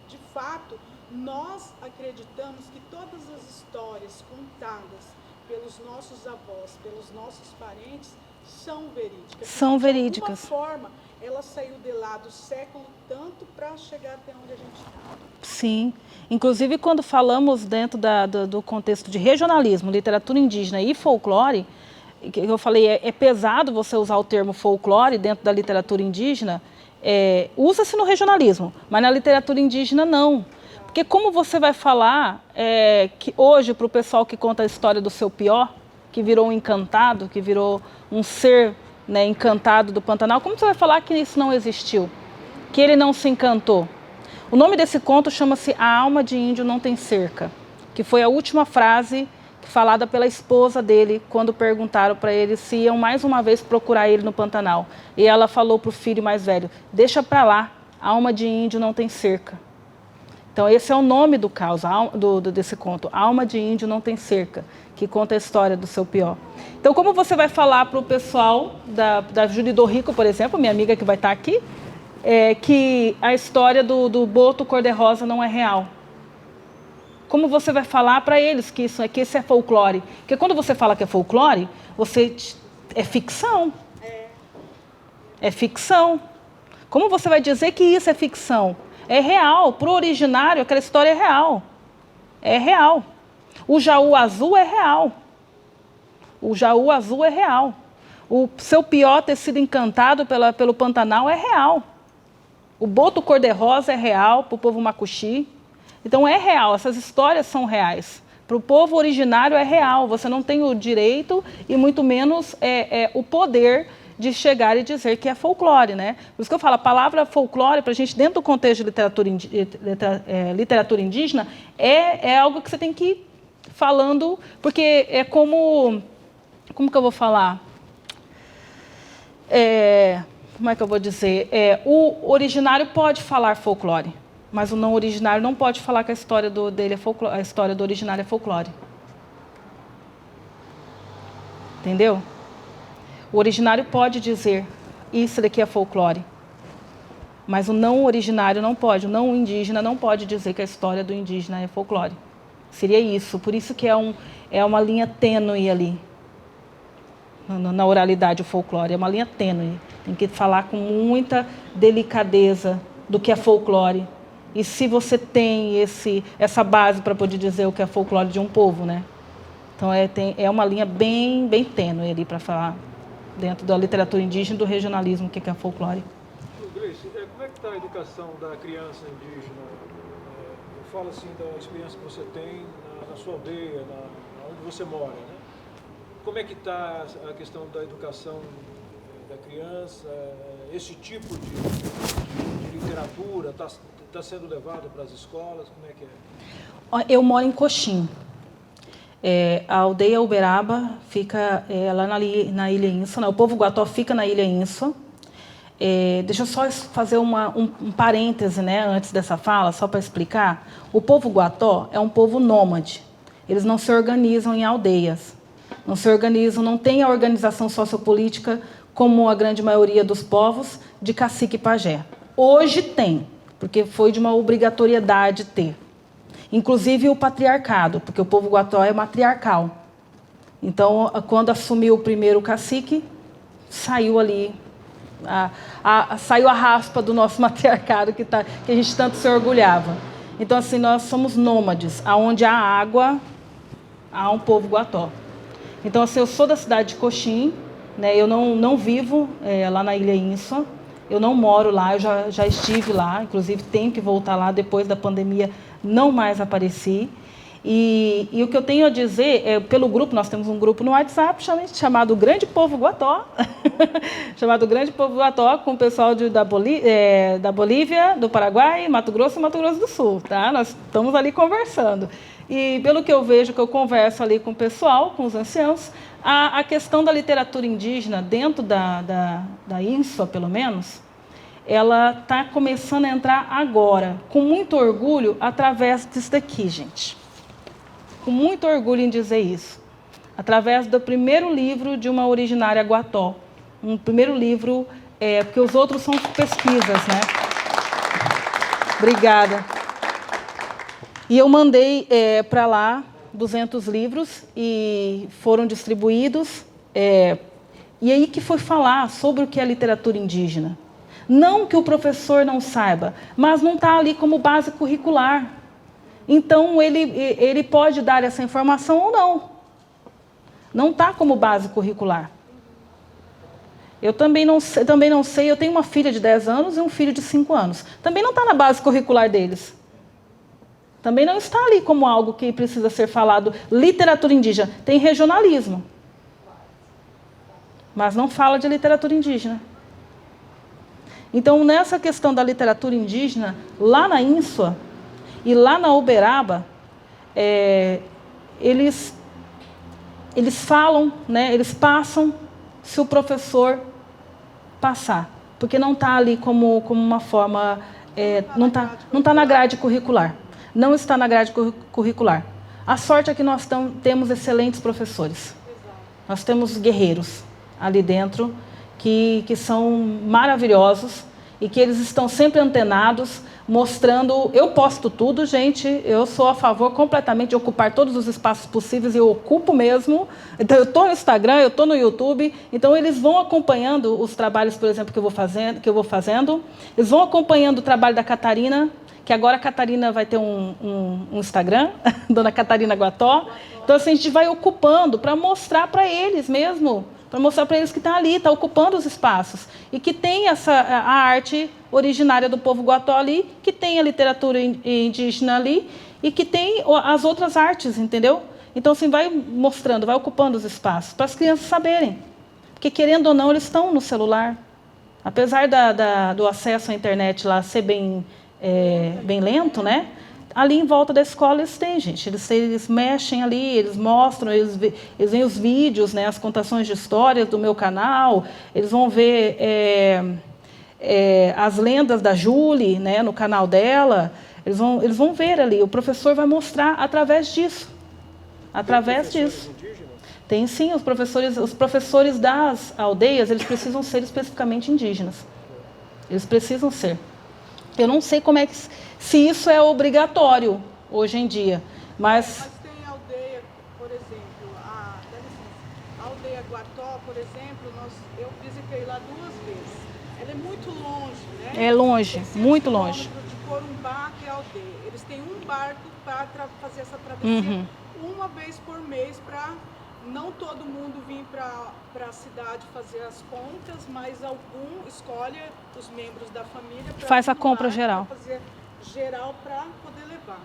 de fato, nós acreditamos que todas as histórias contadas pelos nossos avós, pelos nossos parentes, são verídicas. São verídicas. De alguma forma, ela saiu de lá do século tanto para chegar até onde a gente está. Sim. Inclusive, quando falamos dentro do contexto de regionalismo, literatura indígena e folclore, que eu falei, é pesado você usar o termo folclore dentro da literatura indígena, usa-se no regionalismo, mas na literatura indígena não. Porque como você vai falar que hoje, para o pessoal que conta a história do seu pior, que virou um encantado, que virou um ser, né, encantado do Pantanal, como você vai falar que isso não existiu? Que ele não se encantou? O nome desse conto chama-se A Alma de Índio Não Tem Cerca, que foi a última frase falada pela esposa dele quando perguntaram para ele se iam mais uma vez procurar ele no Pantanal. E ela falou para o filho mais velho, deixa para lá, a alma de índio não tem cerca. Então esse é o nome do caos, desse conto, Alma de Índio Não Tem Cerca, que conta a história do seu pior. Então como você vai falar para o pessoal da Júlia do Rico, por exemplo, minha amiga que vai estar aqui, que a história do boto cor-de-rosa não é real? Como você vai falar para eles que esse é folclore? Porque quando você fala que é folclore, é ficção. É ficção. Como você vai dizer que isso é ficção? É real. Para o originário, aquela história é real. É real. O Jaú Azul é real. O Jaú Azul é real. O seu pior ter sido encantado pelo Pantanal é real. O boto cor-de-rosa é real para o povo Macuxi. Então é real, essas histórias são reais. Para o povo originário é real, você não tem o direito e muito menos o poder de chegar e dizer que é folclore, né? Por isso que eu falo, a palavra folclore, para a gente, dentro do contexto de literatura indígena, é algo que você tem que ir falando, porque é como que eu vou falar? Como é que eu vou dizer? O originário pode falar folclore, mas o não originário não pode falar que a história dele é folclore, a história do originário é folclore. Entendeu? O originário pode dizer, isso daqui é folclore. Mas o não originário não pode, o não indígena não pode dizer que a história do indígena é folclore. Seria isso, por isso que é uma linha tênue ali. Na oralidade, o folclore é uma linha tênue. Tem que falar com muita delicadeza do que é folclore. E se você tem essa base para poder dizer o que é folclore de um povo, né? Então é uma linha bem, bem tênue ali para falar dentro da literatura indígena e do regionalismo, o que é folclore. Gleice, como é que está a educação da criança indígena? Eu falo assim da experiência que você tem na sua aldeia, onde você mora, né? Como é que está a questão da educação da criança? Esse tipo de literatura está sendo levado para as escolas? Como é que é? Eu moro em Coxim. A aldeia Uberaba fica lá na Ilha Insua, o povo Guató fica na Ilha Insua. Deixa eu só fazer um parêntese, né, antes dessa fala, só para explicar. O povo Guató é um povo nômade. Eles não se organizam em aldeias. Não se organizam, não tem a organização sociopolítica como a grande maioria dos povos de cacique e pajé. Hoje tem, porque foi de uma obrigatoriedade ter. Inclusive o patriarcado, porque o povo Guató é matriarcal. Então, quando assumiu o primeiro cacique, saiu ali, saiu a raspa do nosso matriarcado que a gente tanto se orgulhava. Então, assim, nós somos nômades, aonde há água, há um povo Guató. Então, assim, eu sou da cidade de Coxim, né? Eu não vivo lá na Ilha Insua, eu não moro lá, eu já estive lá, inclusive tenho que voltar lá, depois da pandemia não mais apareci. E o que eu tenho a dizer, pelo grupo, nós temos um grupo no WhatsApp chamado Grande Povo Guató, chamado Grande Povo Guató, com o pessoal da Bolívia, do Paraguai, Mato Grosso e Mato Grosso do Sul. Tá? Nós estamos ali conversando. E pelo que eu vejo, que eu converso ali com o pessoal, com os anciãos, a questão da literatura indígena dentro da Insua, pelo menos, ela está começando a entrar agora, com muito orgulho, através disso daqui, gente. Com muito orgulho em dizer isso. Através do primeiro livro de uma originária Guató. Um primeiro livro, porque os outros são pesquisas, né? Obrigada. E eu mandei para lá 200 livros e foram distribuídos. E aí que foi falar sobre o que é literatura indígena. Não que o professor não saiba, mas não está ali como base curricular. Então, ele pode dar essa informação ou não. Não está como base curricular. Eu também não sei, eu tenho uma filha de 10 anos e um filho de 5 anos. Também não está na base curricular deles. Também não está ali como algo que precisa ser falado. Literatura indígena tem regionalismo. Mas não fala de literatura indígena. Então, nessa questão da literatura indígena, lá na Insua e lá na Uberaba, eles falam, né, eles passam se o professor passar. Porque não está ali como uma forma... não está na grade curricular. Não está na grade curricular. A sorte é que nós temos excelentes professores. Nós temos guerreiros ali dentro que são maravilhosos e que eles estão sempre antenados, mostrando... Eu posto tudo, gente. Eu sou a favor completamente de ocupar todos os espaços possíveis e eu ocupo mesmo. Então, eu estou no Instagram, eu estou no YouTube. Então, eles vão acompanhando os trabalhos, por exemplo, que eu vou fazendo. Eles vão acompanhando o trabalho da Catarina, que agora a Catarina vai ter um Instagram, Dona Catarina Guató. Então, assim, a gente vai ocupando para mostrar para eles mesmo, para mostrar para eles que está ali, está ocupando os espaços. E que tem a arte originária do povo Guató ali, que tem a literatura indígena ali, e que tem as outras artes, entendeu? Então, assim, vai mostrando, vai ocupando os espaços, para as crianças saberem. Porque, querendo ou não, eles estão no celular. Apesar do acesso à internet lá ser bem lento, né? Ali em volta da escola eles têm, gente. Eles mexem ali, eles mostram, eles veem os vídeos, né, as contações de histórias do meu canal, eles vão ver as lendas da Julie, né, no canal dela, eles vão ver ali, o professor vai mostrar através disso. Através disso. Tem sim, os professores das aldeias, eles precisam ser especificamente indígenas. Eles precisam ser. Eu não sei como é que... Se isso é obrigatório hoje em dia, mas tem aldeia, por exemplo, a aldeia Guató, por exemplo, eu visitei lá 2 vezes. Ela é muito longe, né? É longe, muito longe. De Corumbá, que é a aldeia. Eles têm um barco para fazer essa travessia uma vez por mês, para não todo mundo vir para a cidade fazer as compras, mas algum escolhe os membros da família para faz a compra geral. Fazer geral para poder levar.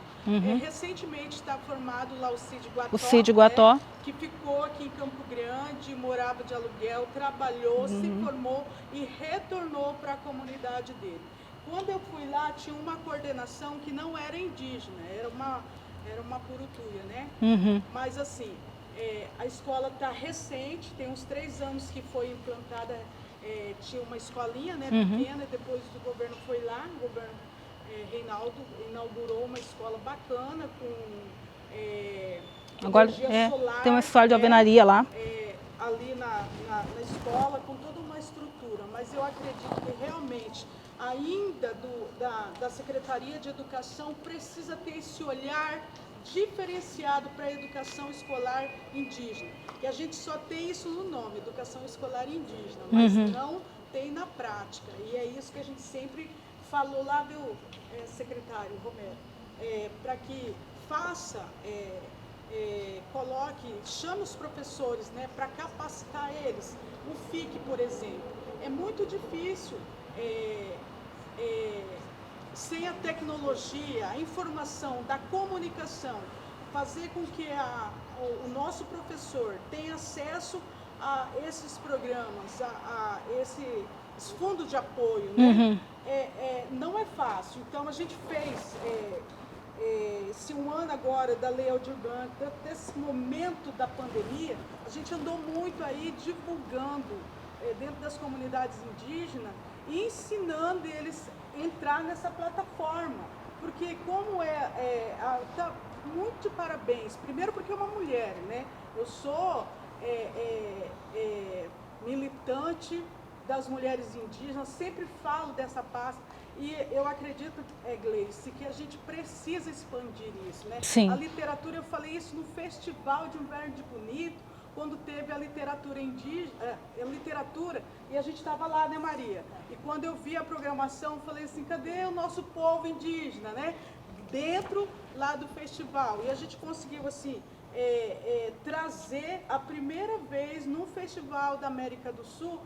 Recentemente está formado lá o Cid Guató. O Cid Guató. Que ficou aqui em Campo Grande, morava de aluguel, trabalhou, se formou e retornou para a comunidade dele. Quando eu fui lá, tinha uma coordenação que não era indígena, era era uma Purutuia, né? Uhum. Mas assim, a escola está recente, tem uns 3 anos que foi implantada, tinha uma escolinha, né, pequena, depois o governo foi lá, o governo Reinaldo inaugurou uma escola bacana com Agora energia solar, tem uma escola de alvenaria lá. ali na escola, com toda uma estrutura, mas eu acredito que realmente ainda da Secretaria de Educação precisa ter esse olhar diferenciado para a educação escolar indígena. E a gente só tem isso no nome, educação escolar indígena, mas não tem na prática. E é isso que a gente sempre falou lá, viu, secretário Romero, para que faça, coloque, chame os professores, né, para capacitar eles. O FIC, por exemplo, é muito difícil, sem a tecnologia, a informação da comunicação, fazer com que o nosso professor tenha acesso a esses programas, a esses fundos de apoio, né? Não é fácil. Então a gente fez esse um ano agora da Lei Aldir Blanc, desse momento da pandemia, a gente andou muito aí divulgando dentro das comunidades indígenas e ensinando eles a entrar nessa plataforma. Porque como tá muito de parabéns, primeiro porque é uma mulher, né? Eu sou militante das mulheres indígenas, sempre falo dessa pasta. E eu acredito, Gleice, que a gente precisa expandir isso, né? Sim. A literatura, eu falei isso no Festival de Inverno de Bonito, quando teve a literatura indígena, e a gente estava lá, né, Maria? E quando eu vi a programação, eu falei assim, cadê o nosso povo indígena, né? Dentro lá do festival. E a gente conseguiu, assim, trazer a primeira vez num festival da América do Sul,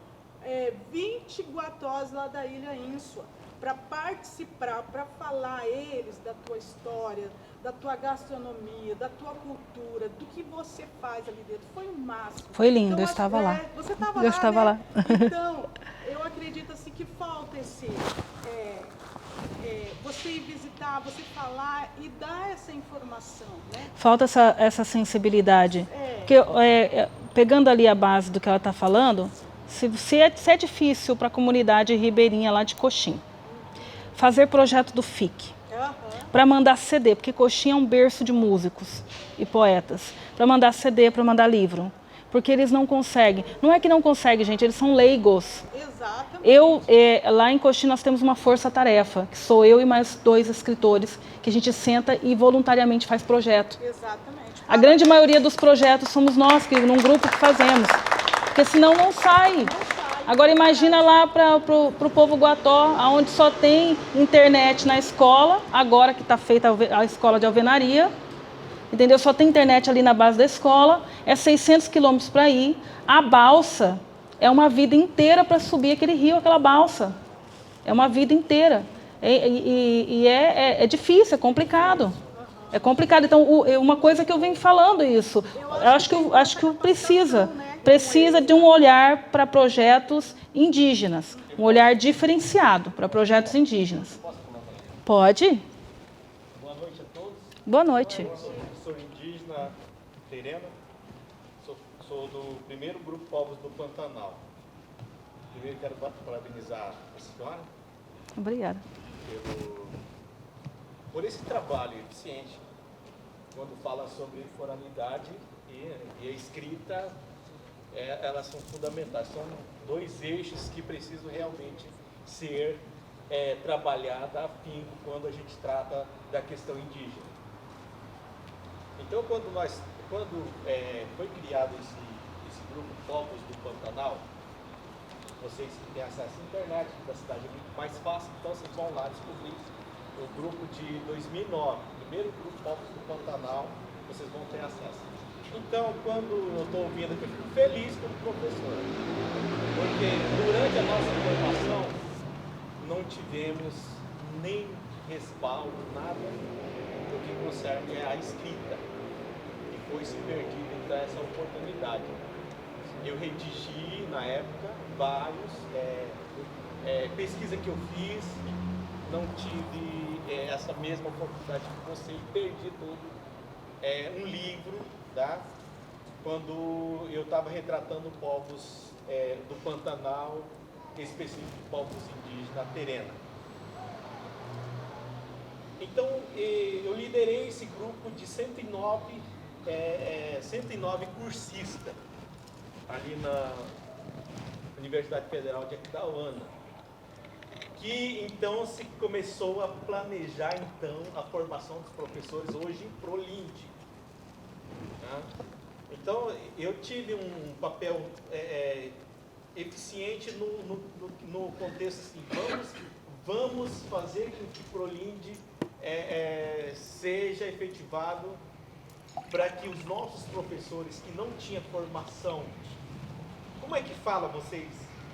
20 guatós lá da Ilha Ínsua, para participar, para falar a eles da tua história, da tua gastronomia, da tua cultura, do que você faz ali dentro. Foi um máximo. Foi lindo, então, eu estava lá. Você estava lá, eu estava lá. Então, eu acredito assim que falta esse... você ir visitar, você falar e dar essa informação, né? Falta essa sensibilidade. Porque, pegando ali a base do que ela está falando, se é difícil para a comunidade ribeirinha lá de Coxim fazer projeto do FIC, para mandar CD, porque Coxim é um berço de músicos e poetas, para mandar CD, para mandar livro, porque eles não conseguem. Não é que não conseguem, gente, eles são leigos. Exatamente. Lá em Coxim nós temos uma força-tarefa, que sou eu e mais 2 escritores, que a gente senta e voluntariamente faz projeto. Exatamente. A grande maioria dos projetos somos nós, num grupo que fazemos, porque senão não sai. Agora imagina lá para o povo guató, onde só tem internet na escola, agora que está feita a escola de alvenaria, entendeu? Só tem internet ali na base da escola, 600 quilômetros para ir, a balsa é uma vida inteira para subir aquele rio, aquela balsa, é uma vida inteira, é difícil, é complicado. É complicado. Então, uma coisa que eu venho falando isso, eu acho que precisa de um olhar para projetos indígenas, um olhar diferenciado para projetos indígenas. Pode? Boa noite a todos. Boa noite. Eu sou indígena terena, sou do primeiro grupo Povos do Pantanal. Primeiro quero parabenizar a senhora. Obrigada. Por esse trabalho eficiente, quando fala sobre foralidade e a escrita, elas são fundamentais. São 2 eixos que precisam realmente ser trabalhados a afinco quando a gente trata da questão indígena. Então, quando foi criado esse grupo Povos do Pantanal, vocês que têm acesso à internet da cidade é muito mais fácil, então vocês vão lá descobrir o grupo de 2009, primeiro grupo Povos do Pantanal, vocês vão ter acesso. Então, quando eu estou ouvindo aqui, eu fico feliz como professor, porque durante a nossa formação não tivemos nem respaldo, nada do que concerne a escrita, e foi se perdido então essa oportunidade. Eu redigi na época vários pesquisa que eu fiz, não tive essa mesma oportunidade que você e perdi todo um livro, tá? Quando eu estava retratando povos do Pantanal, em específico povos indígenas terena. Então, eu liderei esse grupo de 109 cursistas ali na Universidade Federal de Aquidauana, que então se começou a planejar então a formação dos professores hoje em Prolinde. Tá? Então, eu tive um papel eficiente no contexto assim, vamos fazer com que Prolinde seja efetivado para que os nossos professores que não tinham formação, como é que fala vocês?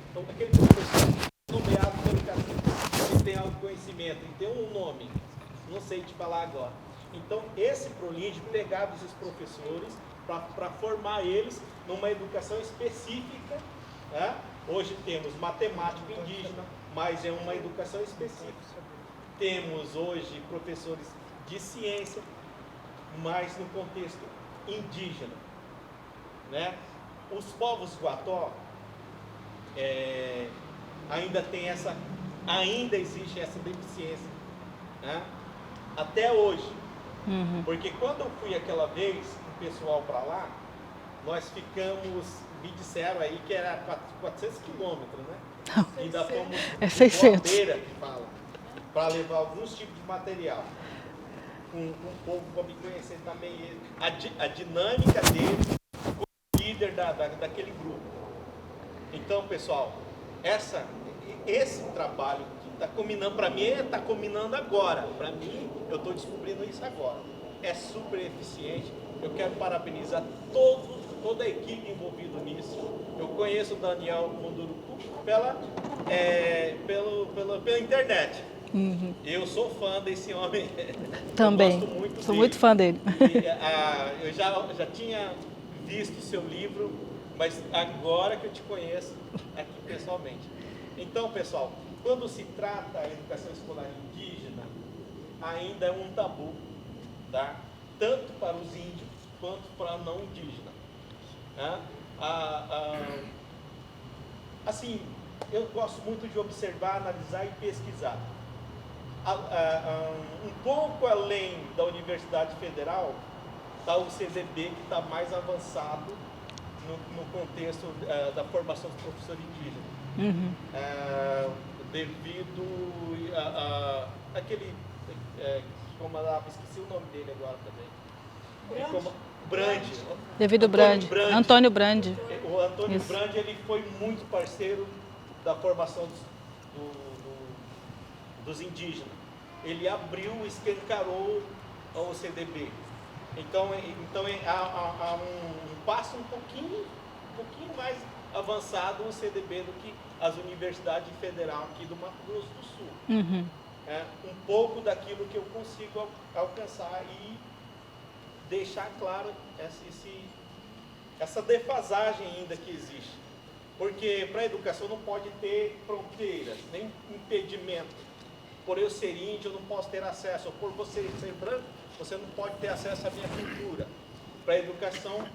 Então, aquele professor nomeado pelo cacique, ele tem autoconhecimento, ele tem um nome, não sei te falar agora. Então, esse Prolinde pegava esses professores para formar eles numa educação específica. Né? Hoje temos matemática indígena, mas é uma educação específica. Temos hoje professores de ciência, mas no contexto indígena. Né? Os povos Guató ainda existe essa deficiência, né? Até hoje. Porque quando eu fui aquela vez, o pessoal para lá, nós ficamos, me disseram aí que era 400 quilômetros, né? Ainda fomos é 600. Beira, que fala, para levar alguns tipos de material. Um povo para me conhecer também a dinâmica dele como líder daquele grupo. Então, pessoal, esse trabalho que está combinando, para mim, está combinando agora. Para mim, eu estou descobrindo isso agora. É super eficiente. Eu quero parabenizar toda a equipe envolvida nisso. Eu conheço o Daniel Munduruku pela internet. Eu sou fã desse homem. Também. Sou muito fã dele. Eu já tinha visto o seu livro, mas agora que eu te conheço aqui pessoalmente. Então, pessoal, quando se trata a educação escolar indígena, ainda é um tabu, tá? Tanto para os índios quanto para não indígenas. Né? Assim, eu gosto muito de observar, analisar e pesquisar. Um pouco além da Universidade Federal está o CDB, que está mais avançado no contexto da formação dos professores indígenas. Devido aquele comandava, esqueci o nome dele agora também. Brandi. Devido Brandi. Antônio Brandi. O Antônio Brandi, ele foi muito parceiro da formação dos indígenas. Ele abriu, escancarou o CDB. Então há um passo um pouquinho mais avançado no CDB do que as universidades federais aqui do Mato Grosso do Sul. Um pouco daquilo que eu consigo alcançar e deixar claro essa defasagem ainda que existe. Porque para a educação não pode ter fronteiras, nem impedimento. Por eu ser índio, eu não posso ter acesso. Ou por você ser branco, você não pode ter acesso à minha cultura. Para a educação,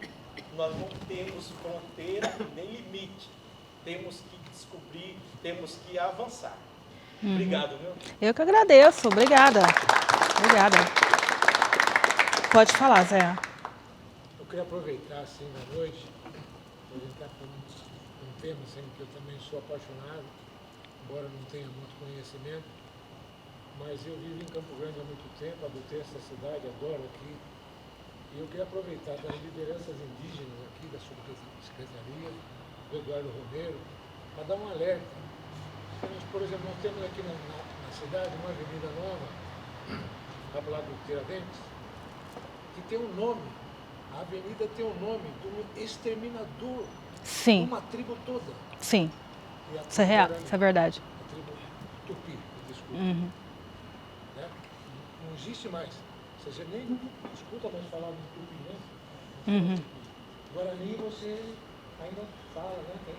nós não temos fronteira nem limite. Temos que descobrir, temos que avançar. Obrigado, viu? Eu que agradeço. Obrigada. Pode falar, Zé. Eu queria aproveitar, assim, na noite, para entrar com um tema, assim, que eu também sou apaixonado, embora não tenha muito conhecimento, mas eu vivo em Campo Grande há muito tempo, adotei essa cidade, adoro aqui, e eu queria aproveitar das lideranças indígenas aqui, da Subsecretaria, do Eduardo Romero, para dar um alerta. Por exemplo, nós temos aqui na cidade uma avenida nova, lá do lado do Tiradentes, que tem um nome. A avenida tem o nome do exterminador de uma tribo toda. Sim. Isso é real, isso é verdade. A tribo Tupi, desculpa. Né? Não existe mais. Você nem escuta mais falar de Tupi, né? Guarani você ainda fala, né?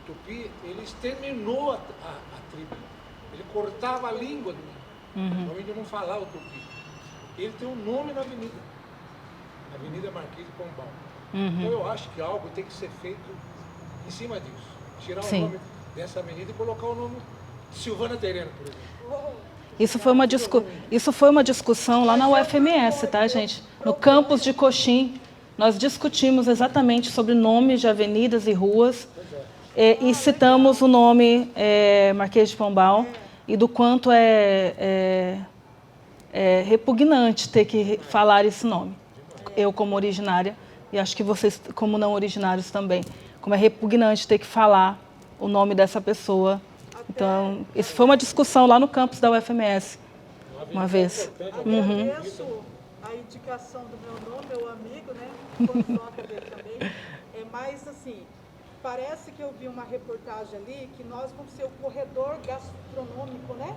Tupi, ele exterminou a tribo. Ele cortava a língua do índio. O índio não falava o tupi. Ele tem um nome na avenida. Avenida Marquês de Pombal. Então eu acho que algo tem que ser feito em cima disso. Tirar o nome dessa avenida e colocar o nome Silvana Terena, por exemplo. Isso foi uma discussão lá na UFMS, tá, gente? No campus de Coxim, nós discutimos exatamente sobre nomes de avenidas e ruas e citamos o nome Marquês de Pombal e do quanto é repugnante ter que falar esse nome. Eu, como originária, e acho que vocês, como não originários também, como é repugnante ter que falar o nome dessa pessoa. Então, isso foi uma discussão lá no campus da UFMS, uma vez. Agradeço a indicação do meu nome, meu amigo, né? Fofoca dele também. Mas, assim, parece que eu vi uma reportagem ali que nós vamos ser o corredor gastronômico, né?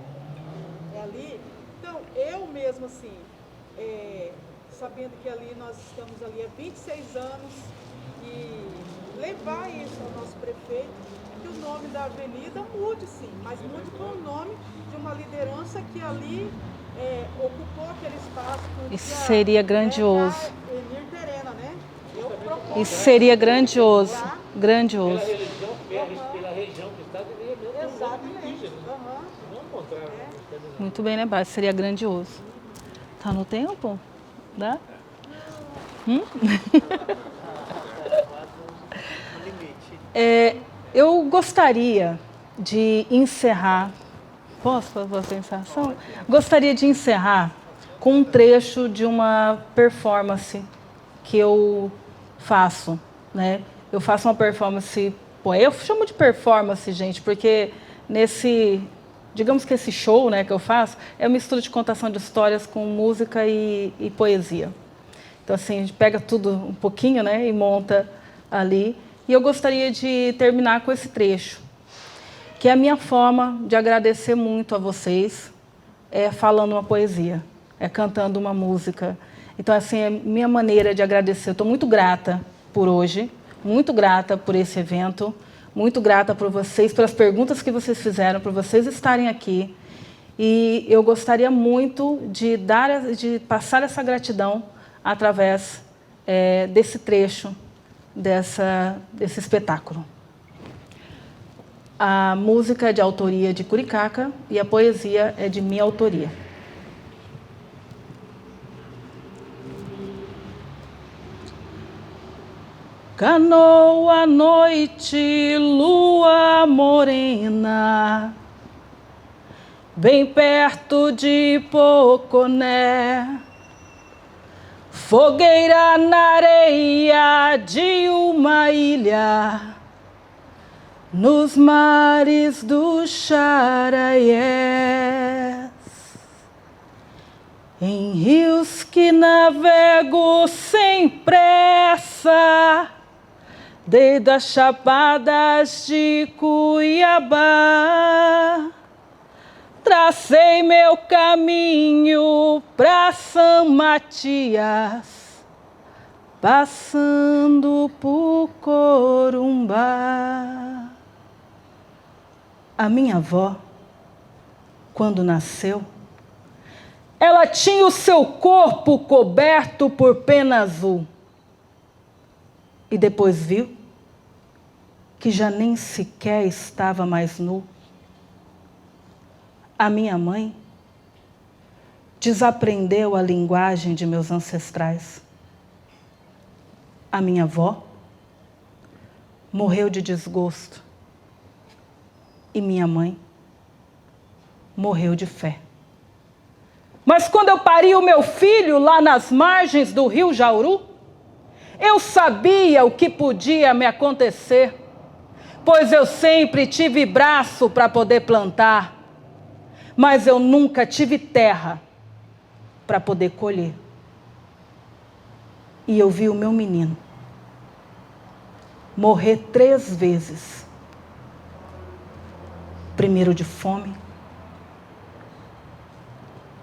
É ali. Então, eu mesmo, assim, sabendo que ali nós estamos ali há 26 anos e levar isso ao nosso prefeito, que o nome da avenida mude sim, mas mude com o nome de uma liderança que ali ocupou aquele espaço. Isso seria grandioso. Enir Terena, né? Isso seria grandioso, grandioso. Pela região que está, deveria mesmo ter um nome indígena. Não ao contrário. Muito bem lembrado, seria grandioso. Tá no tempo? Dá? Eu gostaria de encerrar. Posso fazer a sensação? Gostaria de encerrar com um trecho de uma performance que eu faço, né? Eu faço uma performance, eu chamo de performance, gente, porque digamos que esse show, né, que eu faço, é uma mistura de contação de histórias com música e poesia. Então, assim, a gente pega tudo um pouquinho, né, e monta ali. E eu gostaria de terminar com esse trecho, que é a minha forma de agradecer muito a vocês, falando uma poesia, cantando uma música. Então, assim, é minha maneira de agradecer. Eu estou muito grata por hoje, muito grata por esse evento, muito grata por vocês, pelas perguntas que vocês fizeram, por vocês estarem aqui. E eu gostaria muito de passar essa gratidão através desse trecho, desse espetáculo. A música é de autoria de Curicaca e a poesia é de minha autoria. Canoa à noite, lua morena, bem perto de Poconé, fogueira na areia de uma ilha, nos mares do Xaraiés, em rios que navego sem pressa, desde as chapadas de Cuiabá, tracei meu caminho pra São Matias, passando por Corumbá. A minha avó, quando nasceu, ela tinha o seu corpo coberto por pena azul. E depois viu que já nem sequer estava mais nu. A minha mãe desaprendeu a linguagem de meus ancestrais. A minha avó morreu de desgosto. E minha mãe morreu de fé. Mas quando eu pari o meu filho lá nas margens do rio Jauru, eu sabia o que podia me acontecer, pois eu sempre tive braço para poder plantar, mas eu nunca tive terra para poder colher. E eu vi o meu menino morrer 3 vezes. Primeiro de fome,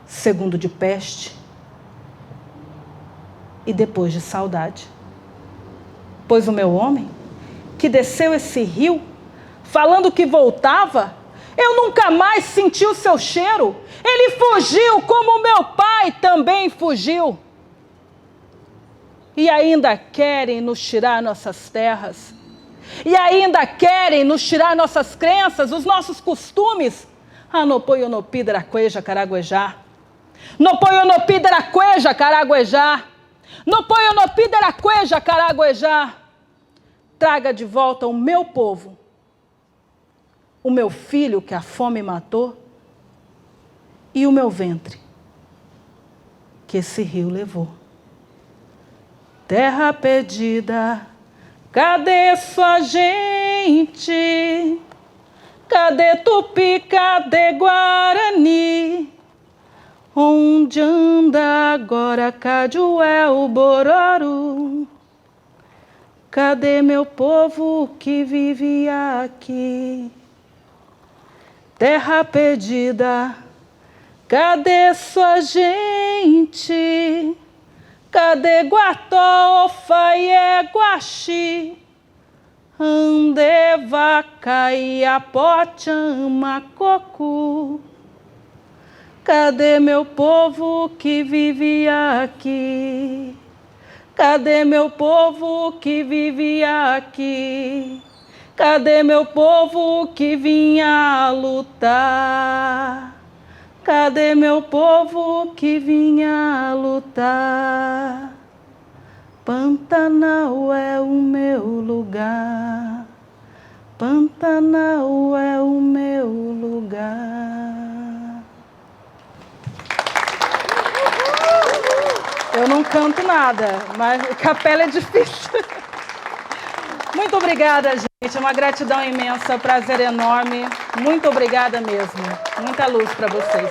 segundo de peste e depois de saudade. Pois o meu homem, que desceu esse rio, falando que voltava, Eu nunca mais senti o seu cheiro. Ele fugiu como meu pai também fugiu. E ainda querem nos tirar nossas terras. E ainda querem nos tirar nossas crenças, os nossos costumes. Anopoionopi daraqueja caraguejá. Nopoionopi daraqueja caraguejá. Nopoionopi daraqueja caraguejá. Traga de volta o meu povo. O meu filho que a fome matou. E o meu ventre que esse rio levou. Terra perdida, cadê sua gente? Cadê Tupi, cadê Guarani? Onde anda agora Cajuel, Bororo? Cadê meu povo que vive aqui? Terra perdida, cadê sua gente? Cadê Guató, Ofaié, Guaxi? Ande, vaca e apochama, coco. Cadê meu povo que vive aqui? Cadê meu povo que vive aqui? Cadê meu povo que vinha lutar? Cadê meu povo que vinha lutar? Pantanal é o meu lugar. Pantanal é o meu lugar. Eu não canto nada, mas capela é difícil. Muito obrigada, gente. Uma gratidão imensa, prazer enorme. Muito obrigada mesmo. Muita luz para vocês.